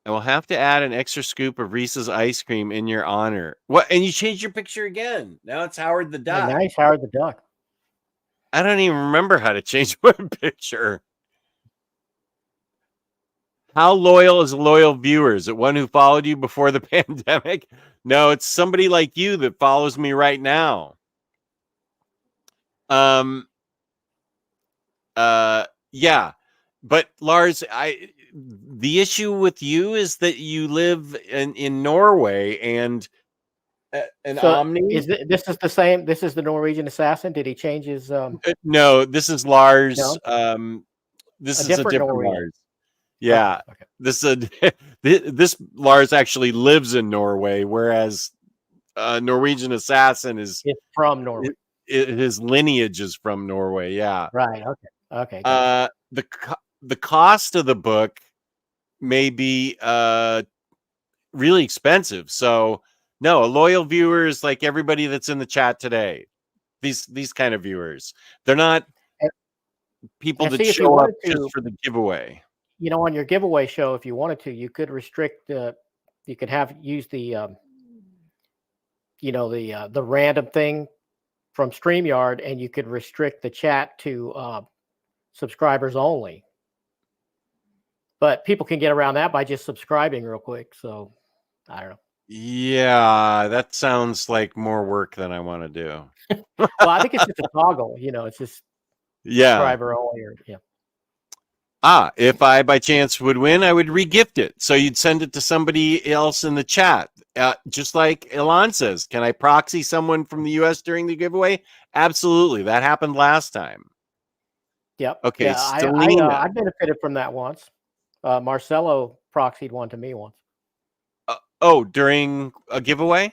I will have to add an extra scoop of Reese's ice cream in your honor. What? And you changed your picture again. Now it's Howard the Yeah, Duck. nice, Howard the Duck. I don't even remember how to change my picture. How loyal is a loyal viewer? Is it one who followed you before the pandemic? No, it's somebody like you that follows me right now. Yeah. But Lars, the issue with you is that you live in Norway and an So Omni. this is the same? This is the Norwegian assassin. Did he change his No, this is Lars. no? This A is a different different Norwegian. Lars. Okay, Yeah. okay. This Lars actually lives in Norway, whereas Norwegian assassin is It's from Norway. his lineage is from Norway. Yeah. Right. Okay. Okay. Gotcha. The cost of the book may be really expensive. So no, a loyal viewer is like everybody that's in the chat today. These kind of viewers. They're not And, people and that see, if you show up wanted just to, for the giveaway. on your giveaway show, if you wanted to, you could restrict you could use the the random thing from StreamYard, and you could restrict the chat to subscribers only. But people can get around that by just subscribing real quick. So I don't know. Yeah, that sounds like more work than I want to do. Well, I think it's just a toggle. It's just subscriber only. Or, yeah. If I by chance would win, I would regift it. So you'd send it to somebody else in the chat. Just like Elon says, can I proxy someone from the US during the giveaway? Absolutely. That happened last time. Yep. Okay, Yeah, Stellina. I benefited from that once. Marcelo proxied one to me once. During a giveaway?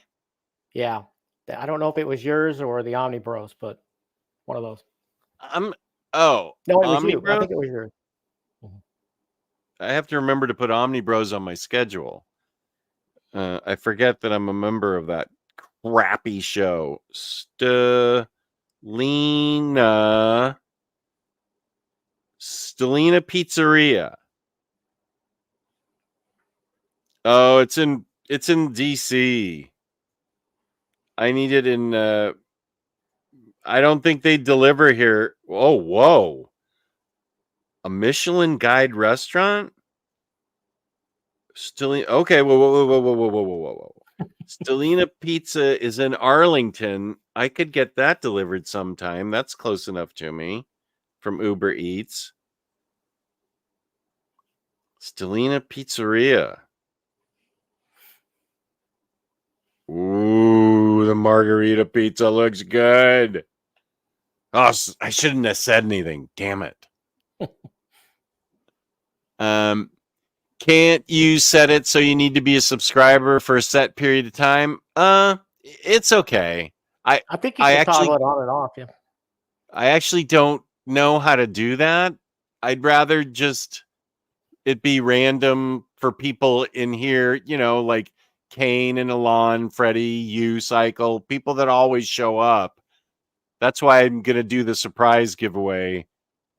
Yeah. I don't know if it was yours or the Omni Bros, but one of those. No, it was Omni you. Bros? I think it was yours. I have to remember to put Omni Bros on my schedule. I forget that I'm a member of that crappy show. Stellina Pizzeria. Oh, it's in DC. I need it in I don't think they deliver here. Oh, whoa. A Michelin guide restaurant? Okay. Whoa. Stellina Pizza is in Arlington. I could get that delivered sometime. That's close enough to me from Uber Eats. Stellina Pizzeria. Ooh, the margarita pizza looks good. Oh, I shouldn't have said anything. Damn it. Can't you set it so you need to be a subscriber for a set period of time? It's okay. I think you I can actually toggle it on and off. Yeah. I actually don't know how to do that. I'd rather just it be random for people in here, like Kane and Alon, Freddie, you, Cycle, people that always show up. That's why I'm gonna do the surprise giveaway.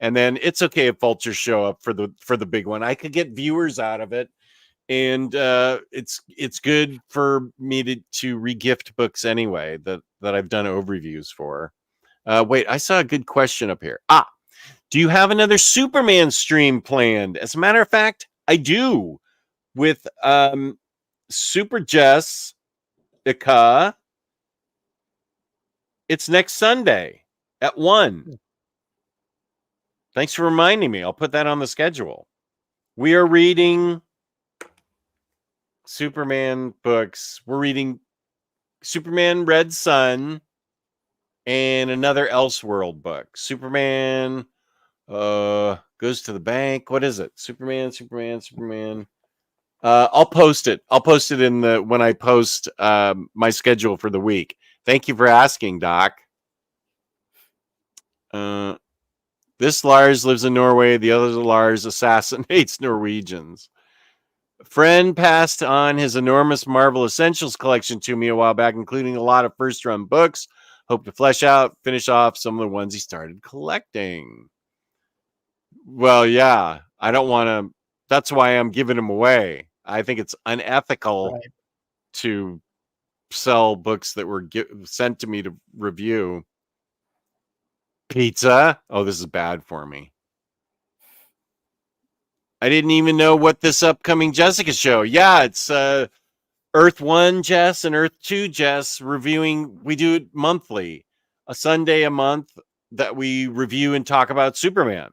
And then it's okay if vultures show up for the big one. I could get viewers out of it. And it's good for me to regift books anyway that I've done overviews for. Wait, I saw a good question up here. Do you have another Superman stream planned? As a matter of fact, I do with Super Jessica. It's next Sunday at 1. Thanks for reminding me. I'll put that on the schedule. We are reading Superman books. We're reading Superman Red Sun and another Elseworld book. Superman goes to the bank. What is it? Superman. I'll post it. I'll post it in the when I post my schedule for the week. Thank you for asking, Doc. This Lars lives in Norway. The other Lars assassinates Norwegians. A friend passed on his enormous Marvel Essentials collection to me a while back, including a lot of first-run books. Hope to finish off some of the ones he started collecting. Well, yeah, I don't want to. That's why I'm giving them away. I think it's unethical to sell books that were sent to me to review. Pizza? Oh, this is bad for me. I didn't even know what this upcoming Jessica show. Yeah, it's Earth 1 Jess and Earth 2 Jess reviewing. We do it monthly, a Sunday a month that we review and talk about Superman.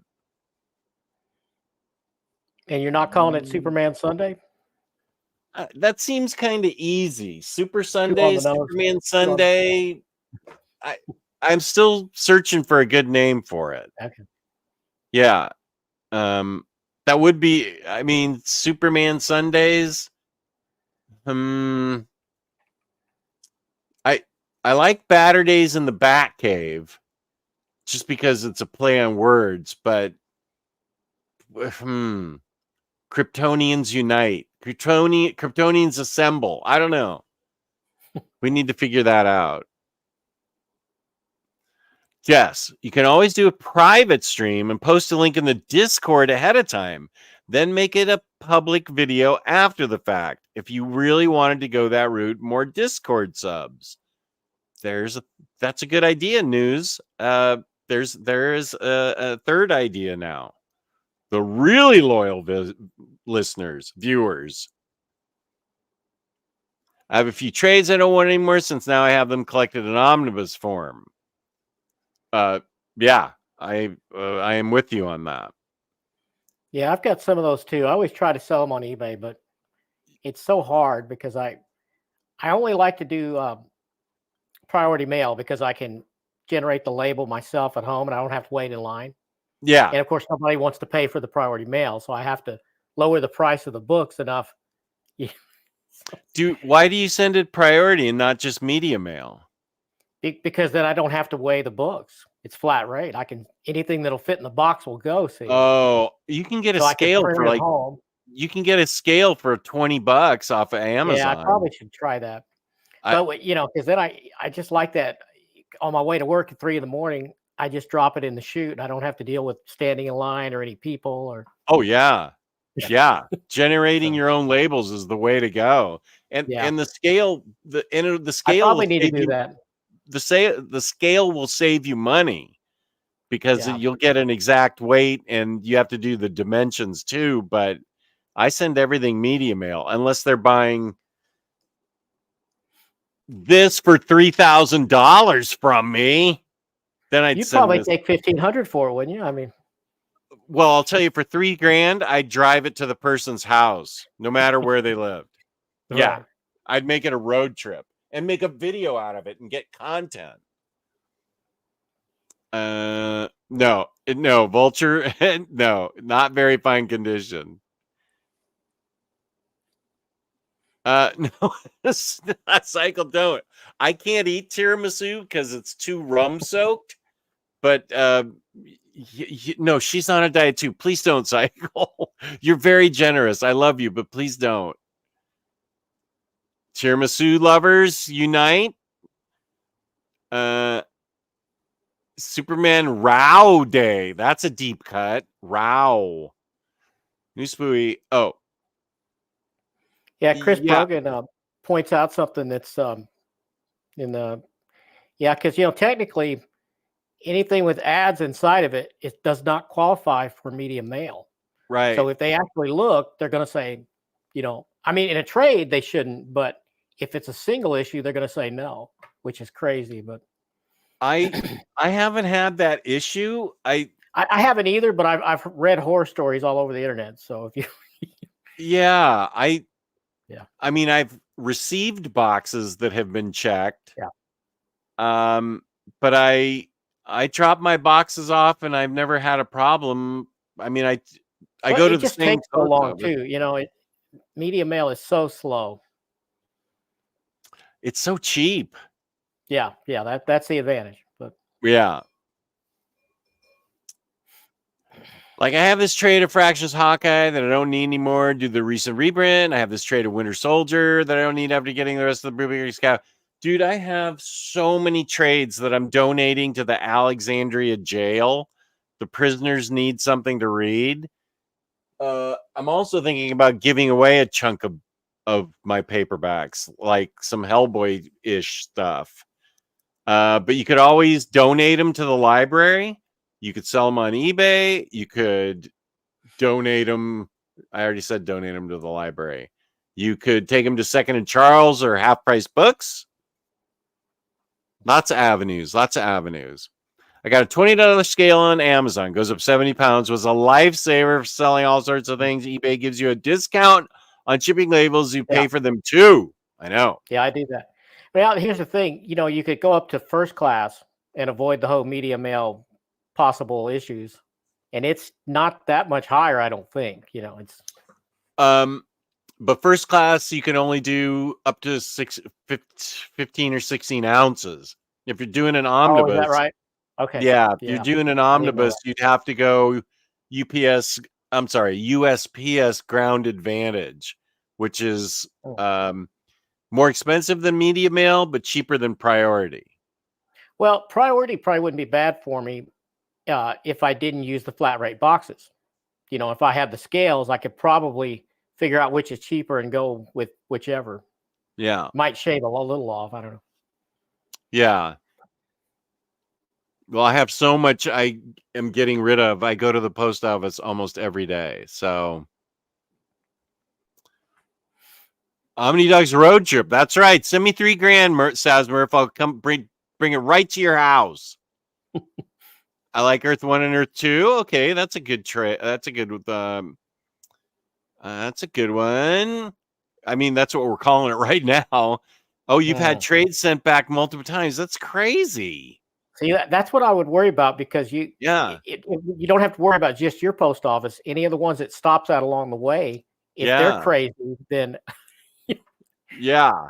And you're not calling it Superman Sunday? That seems kind of easy. Super Sunday, Superman Sunday. I'm still searching for a good name for it. Okay. Yeah. That would be, I mean, Superman Sundays. I like Batterdays in the Batcave just because it's a play on words, but Kryptonians unite. Kryptonians assemble. I don't know. We need to figure that out. Yes, you can always do a private stream and post a link in the Discord ahead of time. Then make it a public video after the fact. If you really wanted to go that route, more Discord subs. That's a good idea, News. There is a third idea now. The really loyal listeners, viewers. I have a few trades I don't want anymore since now I have them collected in omnibus form. Yeah, I am with you on that. Yeah, I've got some of those too. I always try to sell them on eBay, but it's so hard because I only like to do priority mail because I can generate the label myself at home and I don't have to wait in line. Yeah. And of course, nobody wants to pay for the priority mail, so I have to lower the price of the books enough. Why do you send it priority and not just media mail? Because then I don't have to weigh the books. It's flat rate. Anything that'll fit in the box will go. See. Oh, you can get a scale for like home. You can get a scale for $20 off of Amazon. Yeah, I probably should try that. But because then I just like that on my way to work at 3 a.m, I just drop it in the chute. And I don't have to deal with standing in line or any people or. Oh yeah. Yeah. Generating your own labels is the way to go. And the scale, the scale. I probably need to do that. The scale will save you money because you'll get an exact weight and you have to do the dimensions too. But I send everything media mail unless they're buying this for $3,000 from me. Then I'd You'd send probably this. take 1,500 for it, wouldn't you? I mean, Well, I'll tell you, for $3,000, I'd drive it to the person's house, no matter where they lived. Yeah, right. I'd make it a road trip and make a video out of it and get content. No, Vulture, no, not very fine condition. No, Cycle don't. I can't eat tiramisu because it's too rum soaked. But no, she's on a diet too. Please don't, Cycle. You're very generous. I love you, but please don't. Tiramisu lovers unite. Superman Row Day. That's a deep cut. Row. New spooey. Oh, Yeah, Chris yeah, Brogan points out something that's in the because technically anything with ads inside of it does not qualify for media mail. right. So if they actually look, they're going to say, I mean, in a trade they shouldn't, but if it's a single issue, they're going to say no, which is crazy. But I haven't had that issue. I haven't either, but I've read horror stories all over the internet. So if you, yeah, yeah, I mean, I've received boxes that have been checked. Yeah. But I drop my boxes off and I've never had a problem. I mean, I go to it the just same takes so long office. too. Media mail is so slow. It's so cheap. Yeah, that's the advantage. But Yeah. Like I have this trade of Fractions Hawkeye that I don't need anymore due to the recent reprint. I have this trade of Winter Soldier that I don't need after getting the rest of the Blueberry Scout. Dude, I have so many trades that I'm donating to the Alexandria jail. The prisoners need something to read. I'm also thinking about giving away a chunk of my paperbacks, like some Hellboy-ish stuff. But you could always donate them to the library. You could sell them on eBay. You could donate them. I already said donate them to the library. You could take them to Second and Charles or Half Price Books. Lots of avenues. I got a $20 scale on Amazon. Goes up 70 pounds. Was a lifesaver for selling all sorts of things. eBay gives you a discount on shipping labels. You pay for them too. I know. Yeah, I do that. Well, here's the thing. You could go up to first class and avoid the whole media mail possible issues, and it's not that much higher, I don't think. It's but first class you can only do up to 15 or 16 ounces. If you're doing an omnibus, is that right? Okay. Yeah, if you're doing an omnibus, you'd have to go USPS Ground Advantage, which is more expensive than media mail, but cheaper than Priority. Well, Priority probably wouldn't be bad for me if I didn't use the flat rate boxes. If I had the scales, I could probably figure out which is cheaper and go with whichever. Yeah. Might shave a little off. I don't know. Yeah. Well, I have so much I am getting rid of. I go to the post office almost every day. So OmniDog's road trip. That's right. Send me $3,000, Saz Murph. I'll come bring it right to your house. I like Earth 1 and Earth 2. Okay, that's a good trade. That's a good one. I mean, that's what we're calling it right now. Oh, you've had trades sent back multiple times. That's crazy. See, that's what I would worry about, because you don't have to worry about just your post office. Any of the ones that stops out along the way, if they're crazy, then yeah.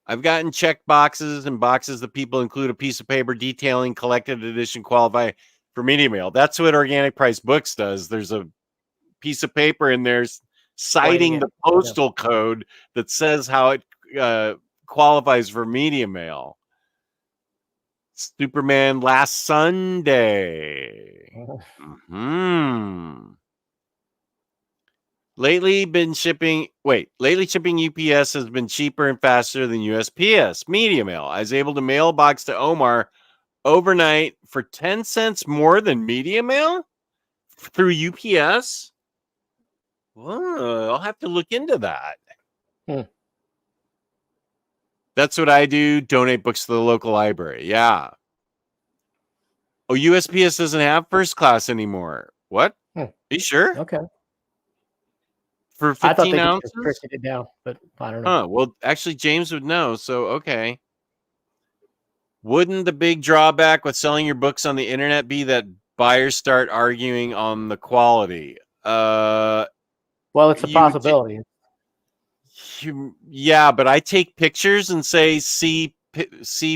I've gotten check boxes and boxes that people include a piece of paper detailing collected edition qualify for media mail. That's what Organic Price Books does. There's a piece of paper in there citing the postal code that says how it qualifies for media mail. Superman Last Sunday. Lately shipping UPS has been cheaper and faster than USPS media mail. I was able to mail a box to Omar overnight for 10 cents more than media mail through UPS. Whoa, I'll have to look into that. Hmm. That's what I do. Donate books to the local library. Yeah. Oh, USPS doesn't have first class anymore. What? Hmm. Are you sure? Okay. For I thought 15 they just ounces? restricted it down, but I don't know. Huh. Well, actually, James would know. So, okay. Wouldn't the big drawback with selling your books on the internet be that buyers start arguing on the quality? Well, it's a You, possibility. yeah, but I take pictures and say see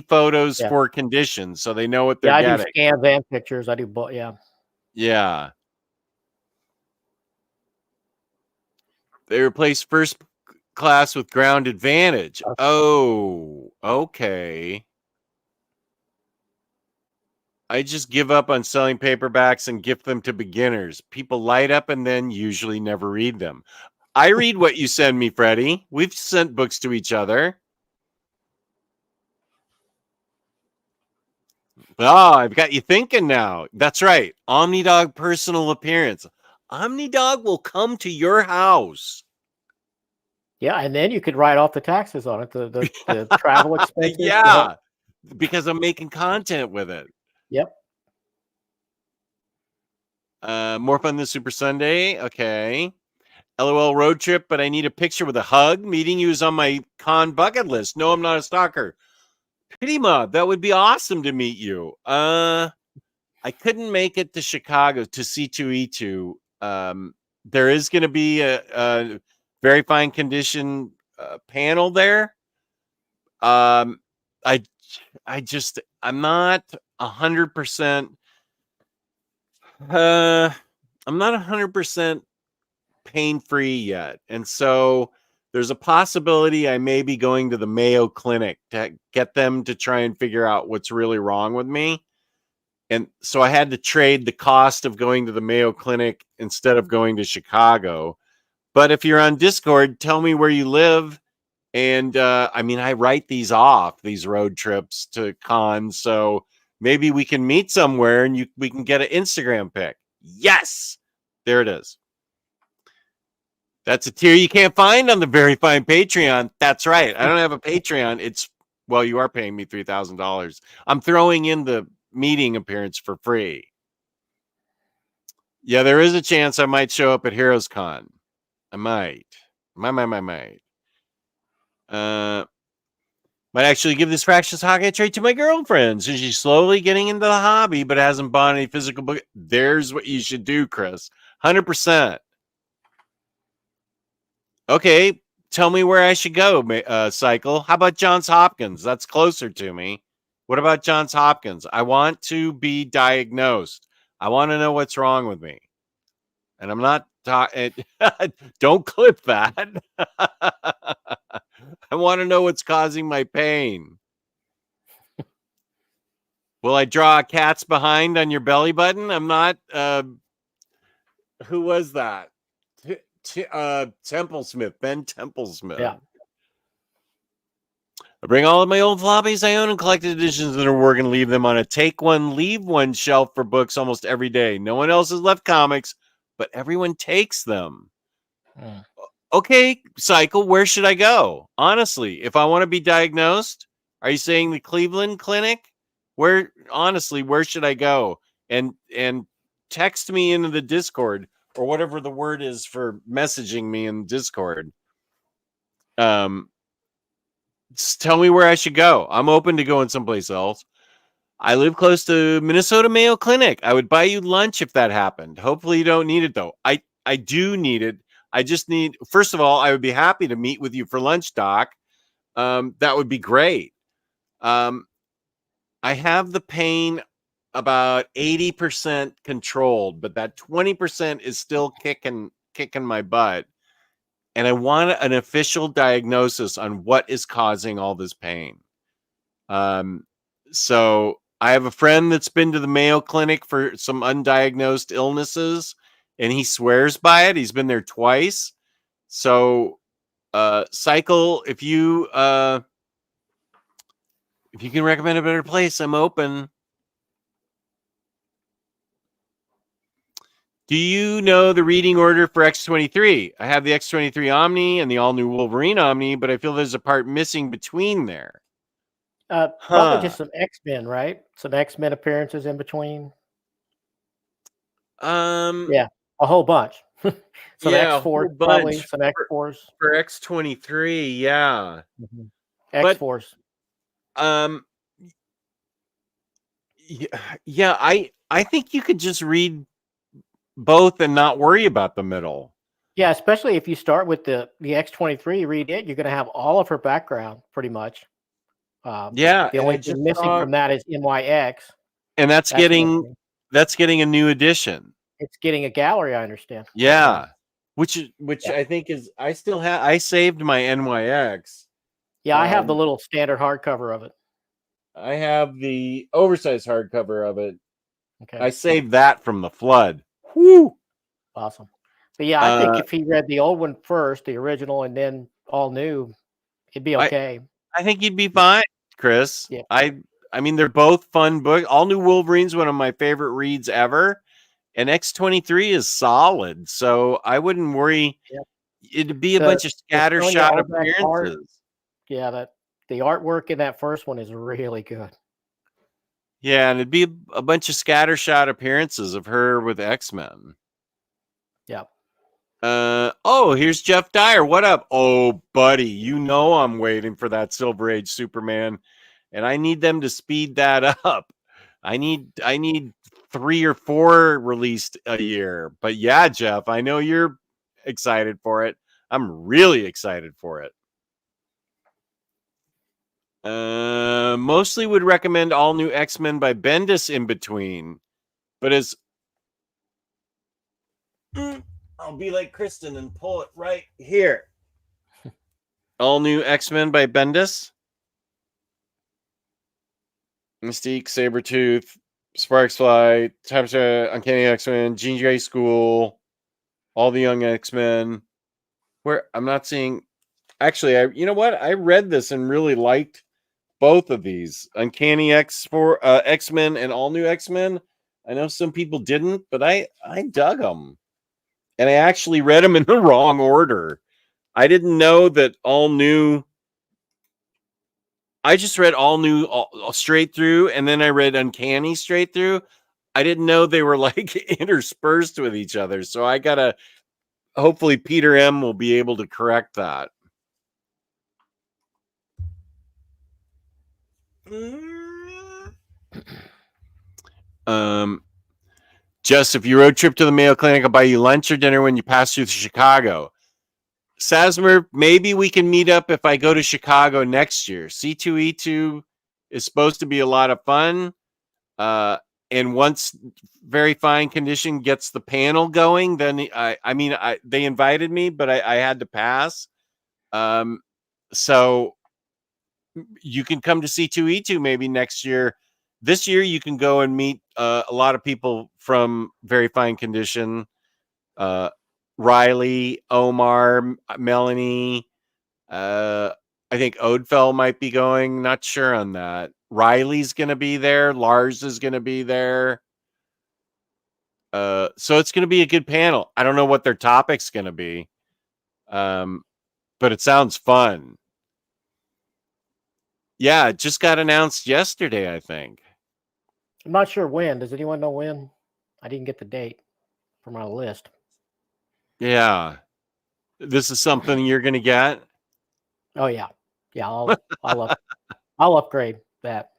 photos Yeah. for conditions, so they know what they're Yeah, I do getting. scans and pictures. I do both. Yeah. Yeah, they replace first class with ground advantage. Oh, okay. I just give up on selling paperbacks and gift them to beginners. People light up and then usually never read them. I read what you send me, Freddie. We've sent books to each other. Ah, I've got you thinking now. That's right. OmniDog personal appearance. OmniDog will come to your house. Yeah, and then you could write off the taxes on it, the travel expenses. Yeah, because I'm making content with it. Yep. More fun than Super Sunday. Okay. LOL road trip, but I need a picture with a hug. Meeting you is on my con bucket list. No, I'm not a stalker. Pity mob, that would be awesome to meet you. I couldn't make it to Chicago to C2E2. There is going to be a very fine condition panel there. Um, I I'm not 100%. I'm not 100% pain free yet, and so there's a possibility I may be going to the Mayo Clinic to get them to try and figure out what's really wrong with me. And so I had to trade the cost of going to the Mayo Clinic instead of going to Chicago. But if you're on Discord, tell me where you live. And I mean, I write these off, these road trips to cons. So maybe we can meet somewhere and we can get an Instagram pic. Yes, there it is. That's a tier you can't find on the very fine Patreon. That's right. I don't have a Patreon. It's, well, you are paying me $3,000. I'm throwing in the meeting appearance for free. Yeah, there is a chance I might show up at Heroes Con. I might. Might. Uh, might actually give this fractious hockey trade to my girlfriend since she's slowly getting into the hobby but hasn't bought any physical book. There's what you should do, Chris. 100%. Okay, tell me where I should go, Cycle. How about Johns Hopkins? That's closer to me. What about Johns Hopkins? I want to be diagnosed. I want to know what's wrong with me. And I'm not talking. Don't clip that. I want to know what's causing my pain. Will I draw a cat's behind on your belly button? I'm not. Who was that? Templesmith, Ben Templesmith. Yeah. I bring all of my old floppies I own and collected editions that are working, leave them on a take one, leave one shelf for books almost every day. No one else has left comics, but everyone takes them. Okay, Cycle, where should I go? Honestly, if I want to be diagnosed, are you saying the Cleveland Clinic? Where, honestly, where should I go? And text me into the Discord or whatever the word is for messaging me in Discord. Just tell me where I should go. I'm open to going someplace else. I live close to Minnesota Mayo Clinic. I would buy you lunch if that happened. Hopefully you don't need it though. I do need it. I just need, first of all, I would be happy to meet with you for lunch, Doc. That would be great. I have the pain about 80% controlled, but that 20% is still kicking my butt. And I want an official diagnosis on what is causing all this pain. So I have a friend that's been to the Mayo Clinic for some undiagnosed illnesses, and he swears by it. He's been there twice. So, Cycle, if you can recommend a better place, I'm open. Do you know the reading order for X-23? I have the X-23 Omni and the all-new Wolverine Omni, but I feel there's a part missing between there. Probably Huh. just some X-Men, right? Some X-Men appearances in between. Um, Yeah, a whole bunch. Some yeah, a X-Force, whole probably bunch some X-Force. for X-23, yeah. Mhm. But X-Force. um yeah, I think you could just read both and not worry about the middle. Yeah, especially if you start with the X-23, read it, you're gonna have all of her background pretty much. Yeah, The and I only just thing missing saw from that is NYX. and That's missing. that's getting a new edition. It's getting a gallery, I understand. So, Yeah. Which yeah. I think is I saved my NYX. Yeah, I have the Um little standard hardcover of it. I have the oversized hardcover of it. Okay, I saved that from the flood. Whoo! awesome. But, yeah, I think Uh if he read the old one first, the original, and then all new, it'd be I okay. I think you'd be Yeah, fine, Chris. yeah, I mean they're both fun books. All New Wolverine's one of my favorite reads ever, and X-23 is solid. So I wouldn't worry. yeah. It'd be a The bunch of the Sonya scattershot Olbeck art, appearances. yeah, the artwork in that first one is really good. Yeah, and it'd be a bunch of scattershot appearances of her with X-Men. Yeah. Oh, here's Jeff Dyer. What up? Oh, buddy, you know I'm waiting for that Silver Age Superman, and I need them to speed that up. I need 3 or 4 released a year. But yeah, Jeff, I know you're excited for it. I'm really excited for it. Mostly would recommend all new X-Men by Bendis in between, but as I'll be like Kristen and pull it right here. All new X-Men by Bendis. Mystique, Sabretooth, Sparks Fly, Uncanny X-Men, Jean Grey School, all the young X-Men. Where I'm not seeing actually, you know what? I read this and really liked both of these. Uncanny X-Men and all new X-Men. I know some people didn't, but I dug them. And I actually read them in the wrong order. I didn't know that all new. I just read all new all straight through, and then I read Uncanny straight through. I didn't know they were like interspersed with each other. So I gotta. Hopefully, Peter M will be able to correct that. Um, Just if you road trip to the Mayo Clinic, I'll buy you lunch or dinner when you pass through Chicago. Sasmer, maybe we can meet up if I go to Chicago next year. C2E2 is supposed to be a lot of fun. And once Very Fine Condition gets the panel going, then they invited me, but I had to pass. So you can come to C2E2 maybe next year. This year, you can go and meet a lot of people from Very Fine Condition. Riley, Omar, Melanie. I think Odefell might be going. Not sure on that. Riley's going to be there. Lars is going to be there. So it's going to be a good panel. I don't know what their topic's going to be, but it sounds fun. Yeah, it just got announced yesterday, I think. I'm not sure when. Does anyone know when? I didn't get the date from my list. Yeah, this is something you're going to get. Oh yeah, yeah. I'll upgrade that.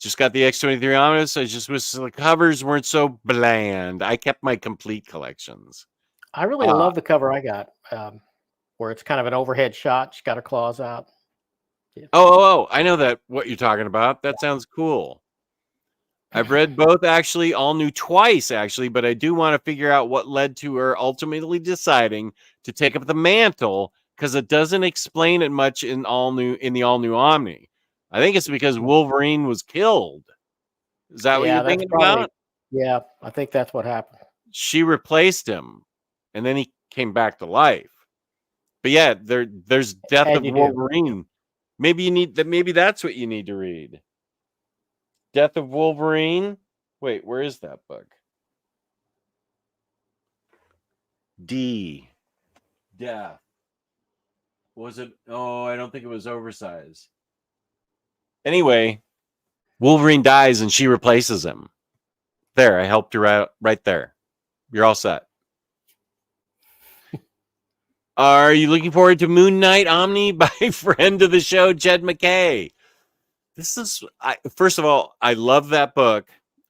Just got the X-23 Omnibus. I just wish the covers weren't so bland. I kept my complete collections. I really love the cover I got, where it's kind of an overhead shot. She's got her claws out. Yeah. Oh, I know that what you're talking about. That sounds cool. I've read both actually, all new twice actually, but I do want to figure out what led to her ultimately deciding to take up the mantle because it doesn't explain it much in the all new Omni. I think it's because Wolverine was killed. Is that what Yeah, you're that's thinking probably. about? Yeah, I think that's what happened. She replaced him, and then he came back to life. But yeah, there's Death And of you do. Wolverine. Maybe you need that. Maybe that's what you need to read. Death of Wolverine. Wait, where is that book? D. Death. Was it? Oh, I don't think it was oversized. Anyway, Wolverine dies and she replaces him. There, I helped you right there. You're all set. Are you looking forward to Moon Knight Omni by friend of the show, Jed McKay? This is, first of all, I love that book.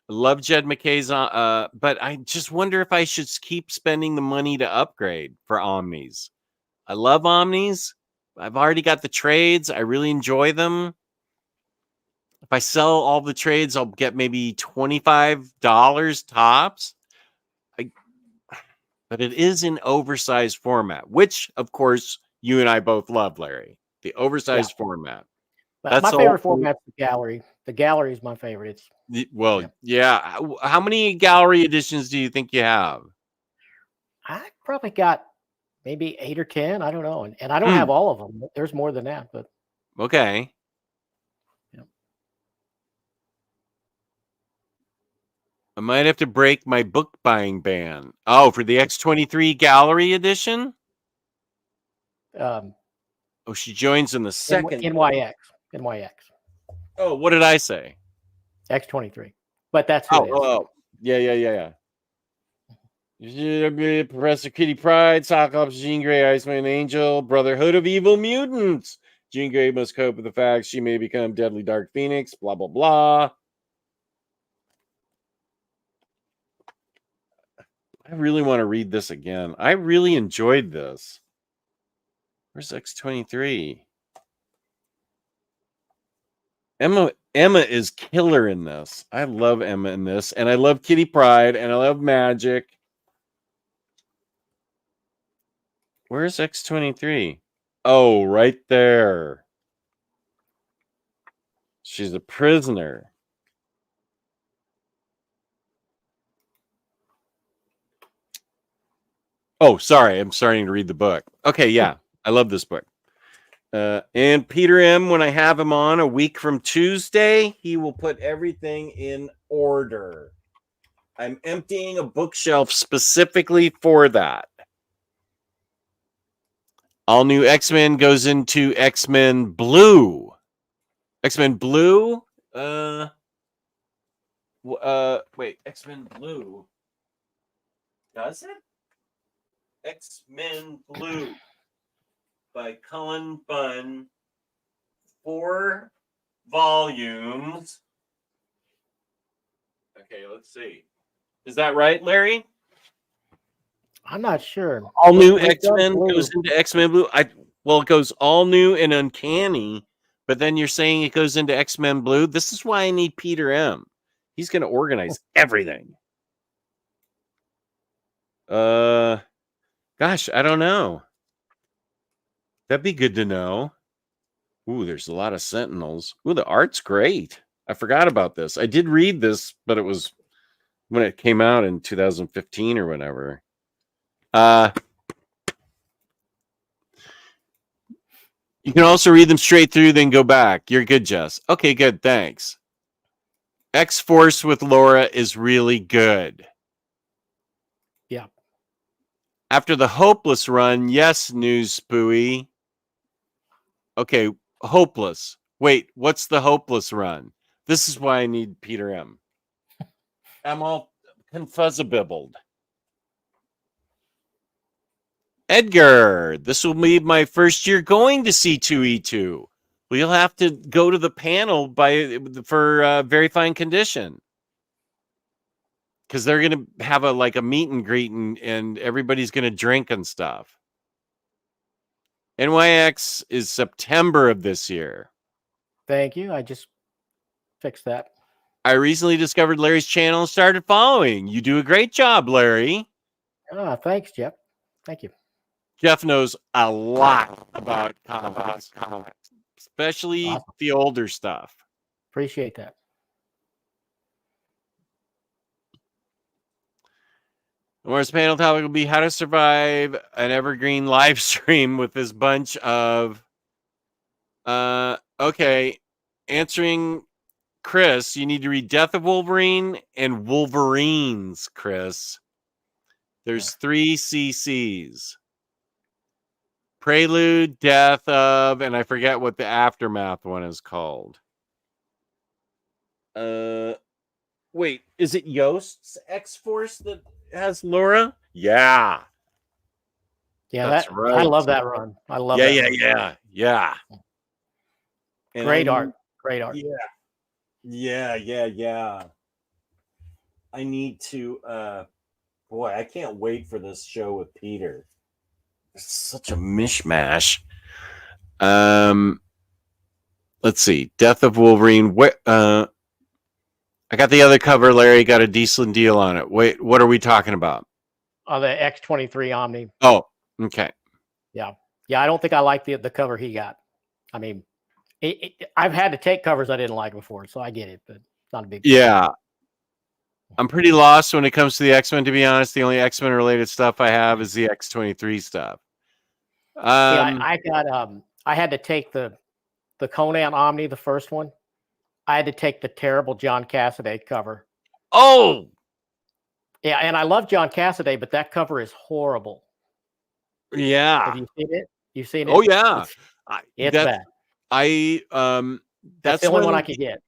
I love Jed McKay's, but I just wonder if I should keep spending the money to upgrade for Omnis. I love Omnis. I've already got the trades. I really enjoy them. If I sell all the trades, I'll get maybe $25 tops. But it is in oversized format, which, of course, you and I both love, Larry. The oversized format. But my favorite format's the gallery. The gallery is my favorite. Yeah. How many gallery editions do you think you have? I probably got maybe 8 or 10. I don't know. And I don't have all of them. There's more than that. But okay. Yeah. I might have to break my book buying ban. Oh, for the X23 gallery edition? She joins in the second. NYX. Oh, what did I say? X23. But that's who it is. Oh, yeah. Professor Kitty Pryde, Cyclops, Jean Grey, Iceman Angel, Brotherhood of Evil Mutants. Jean Grey must cope with the fact she may become Deadly Dark Phoenix, blah, blah, blah. I really want to read this again. I really enjoyed this. Where's X23? Emma is killer in this. I love Emma in this, and I love Kitty Pryde, and I love Magic. Where's X23? Oh, right there. She's a prisoner. Oh, sorry. I'm starting to read the book. Okay, yeah. I love this book. And Peter M., when I have him on a week from Tuesday, he will put everything in order. I'm emptying a bookshelf specifically for that. All new X-Men goes into X-Men Blue. X-Men Blue? Wait, X-Men Blue. Does it? X-Men Blue by Cullen Bunn. 4 volumes. Okay, let's see. Is that right, Larry? I'm not sure. All new X-Men goes into X-Men Blue. It goes all new and uncanny, but then you're saying it goes into X-Men Blue. This is why I need Peter M. He's going to organize everything. Gosh, I don't know. That'd be good to know. Ooh, there's a lot of Sentinels. Ooh, the art's great. I forgot about this. I did read this, but it was when it came out in 2015 or whatever. You can also read them straight through, then go back. You're good, Jess. Okay, good. Thanks. X-Force with Laura is really good. Yeah. After the Hopeless run, yes, News Spooey. Okay, Hopeless. Wait, what's the Hopeless run? This is why I need Peter M. I'm all confuzzabibbled. Edgar, this will be my first year going to C2E2. Well, you'll have to go to the panel for very fine condition. Because they're going to have a meet and greet and everybody's going to drink and stuff. NYX is September of this year. Thank you. I just fixed that. I recently discovered Larry's channel and started following. You do a great job, Larry. Thanks, Jeff. Thank you. Jeff knows a lot about comics, especially the older stuff. Appreciate that. Tomorrow's panel topic will be how to survive an evergreen live stream with this bunch of okay. Answering Chris, you need to read Death of Wolverine and Wolverines, Chris. There's 3 CCs. Prelude, Death of, and I forget what the Aftermath one is called. Wait, is it Yost's X-Force that has Laura? Yeah. Yeah, That's I right. love that run. I love Yeah, that yeah, run. yeah. And Great art. Great art. Yeah. I need to boy, I can't wait for this show with Peter. It's such a mishmash. Let's see. Death of Wolverine. I got the other cover. Larry got a decent deal on it. Wait, what are we talking about? The X-23 Omni. Oh, okay. Yeah. I don't think I like the cover he got. I mean, I've had to take covers I didn't like before, so I get it, but it's not a big deal. Yeah. I'm pretty lost when it comes to the X-Men, to be honest. The only X-Men related stuff I have is the X-23 stuff. I got I had to take the Conan Omni, the first one. I had to take the terrible John Cassaday cover. Oh, yeah, and I love John Cassaday, but that cover is horrible. Yeah. Have you seen it? You've seen it? Oh yeah. It's bad. That's the only one I could get.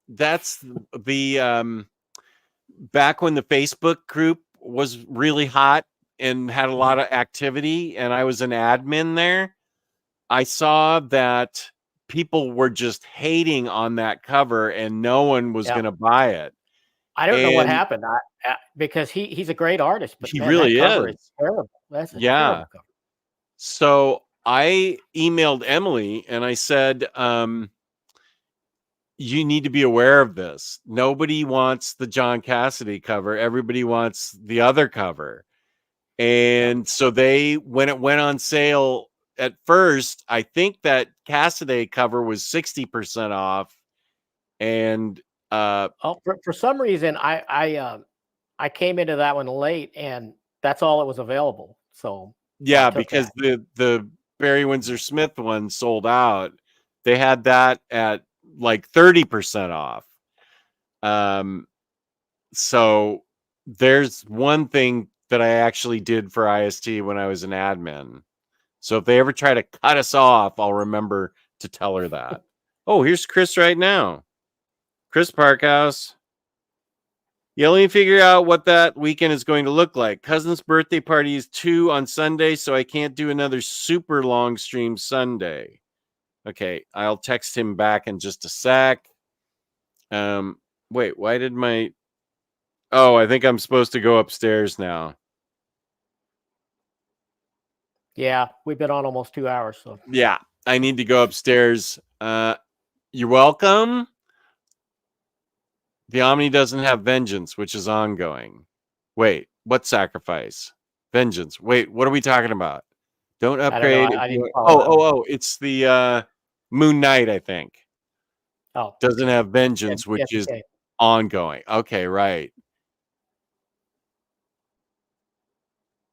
That's the back when the Facebook group was really hot and had a lot of activity, and I was an admin there. I saw that people were just hating on that cover, and no one was going to buy it. I don't know what happened. Because he's a great artist, but he really that cover is terrible. That's a terrible cover. So I emailed Emily and I said, you need to be aware of this. Nobody wants the John Cassaday cover. Everybody wants the other cover. And so when it went on sale at first, I think that Cassaday cover was 60% off. And for some reason, I came into that one late, and that's all it was available. So yeah, because the Barry Windsor Smith one sold out. They had that at like 30% off. So there's one thing that I actually did for IST when I was an admin. So if they ever try to cut us off, I'll remember to tell her that. Oh, here's Chris right now. Chris Parkhouse. Yeah, let me figure out what that weekend is going to look like. Cousin's birthday party is 2 on Sunday, so I can't do another super long stream Sunday. Okay, I'll text him back in just a sec. Wait, why did my... Oh, I think I'm supposed to go upstairs now. Yeah, we've been on almost 2 hours. So yeah, I need to go upstairs. You're welcome. The Omni doesn't have Vengeance, which is ongoing. Wait, what sacrifice? Vengeance. Wait, what are we talking about? Don't upgrade. It's the Moon Knight, I think. Oh, doesn't have Vengeance, which is ongoing. Okay, right.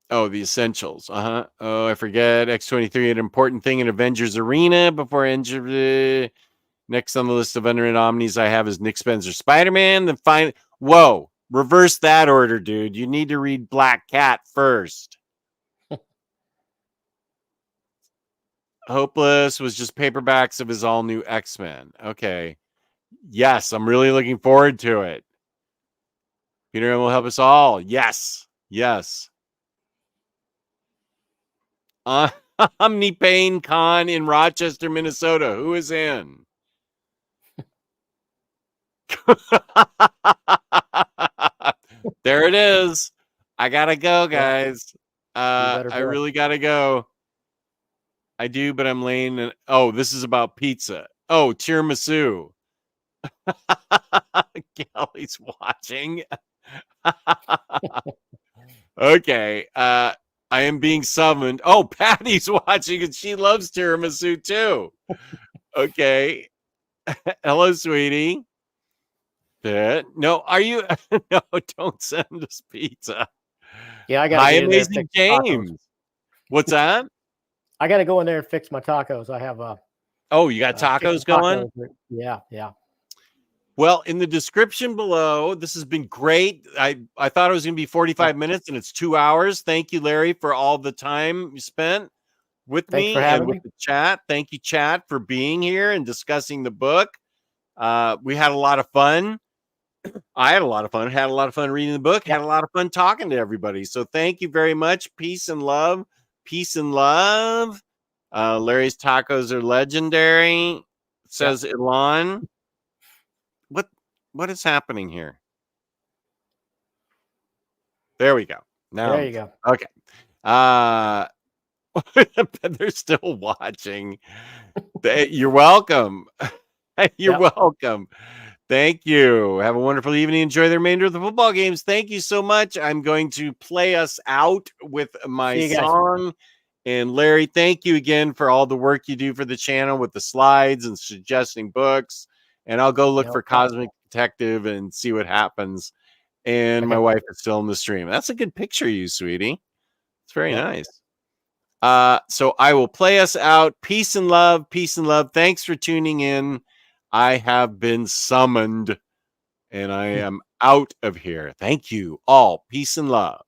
Oh, the essentials. Oh, I forget. X-23, an important thing in Avengers Arena before next on the list of unwritten Omnis I have is Nick Spencer Spider-Man. Then whoa, reverse that order, dude. You need to read Black Cat first. Hopeless was just paperbacks of his all-new X-Men. Okay. Yes, I'm really looking forward to it. Peter will help us all. Yes. Omni Pain Con in Rochester, Minnesota. Who is in? There it is. I gotta go, guys. I really gotta go. I do, but I'm laying in. Oh, this is about pizza. Oh, tiramisu. Kelly's watching. Okay. I am being summoned. Oh, Patty's watching and she loves tiramisu too. Okay. Hello, sweetie. No, are you? No, don't send us pizza. Yeah, I got Hi, Amazing James. What's that? I got to go in there and fix my tacos. I have Oh, you got tacos going? Yeah. Well, in the description below, this has been great. I thought it was going to be 45 minutes, and it's 2 hours. Thank you, Larry, for all the time you spent with Thanks for me and having with me. the chat. Thank you, chat, for being here and discussing the book. We had a lot of fun. I had a lot of fun. Had a lot of fun reading the book. Had Yep. a lot of fun talking to everybody. So thank you very much. Peace and love. Peace and love. Larry's tacos are legendary, says Yep. Elon. What is happening here? There we go. Now There you go. okay. They're still watching. You're welcome. You're Yep. welcome. Thank you. Have a wonderful evening. Enjoy the remainder of the football games. Thank you so much. I'm going to play us out with my See you guys. song. And Larry, thank you again for all the work you do for the channel with the slides and suggesting books. And I'll go look No for problem. Cosmic Detective and see what happens. And my Okay. wife is still in the stream. That's a good picture of you, sweetie. It's very Yep. nice. So I will play us out. Peace and love. Peace and love. Thanks for tuning in. I have been summoned and I am out of here. Thank you all. Peace and love.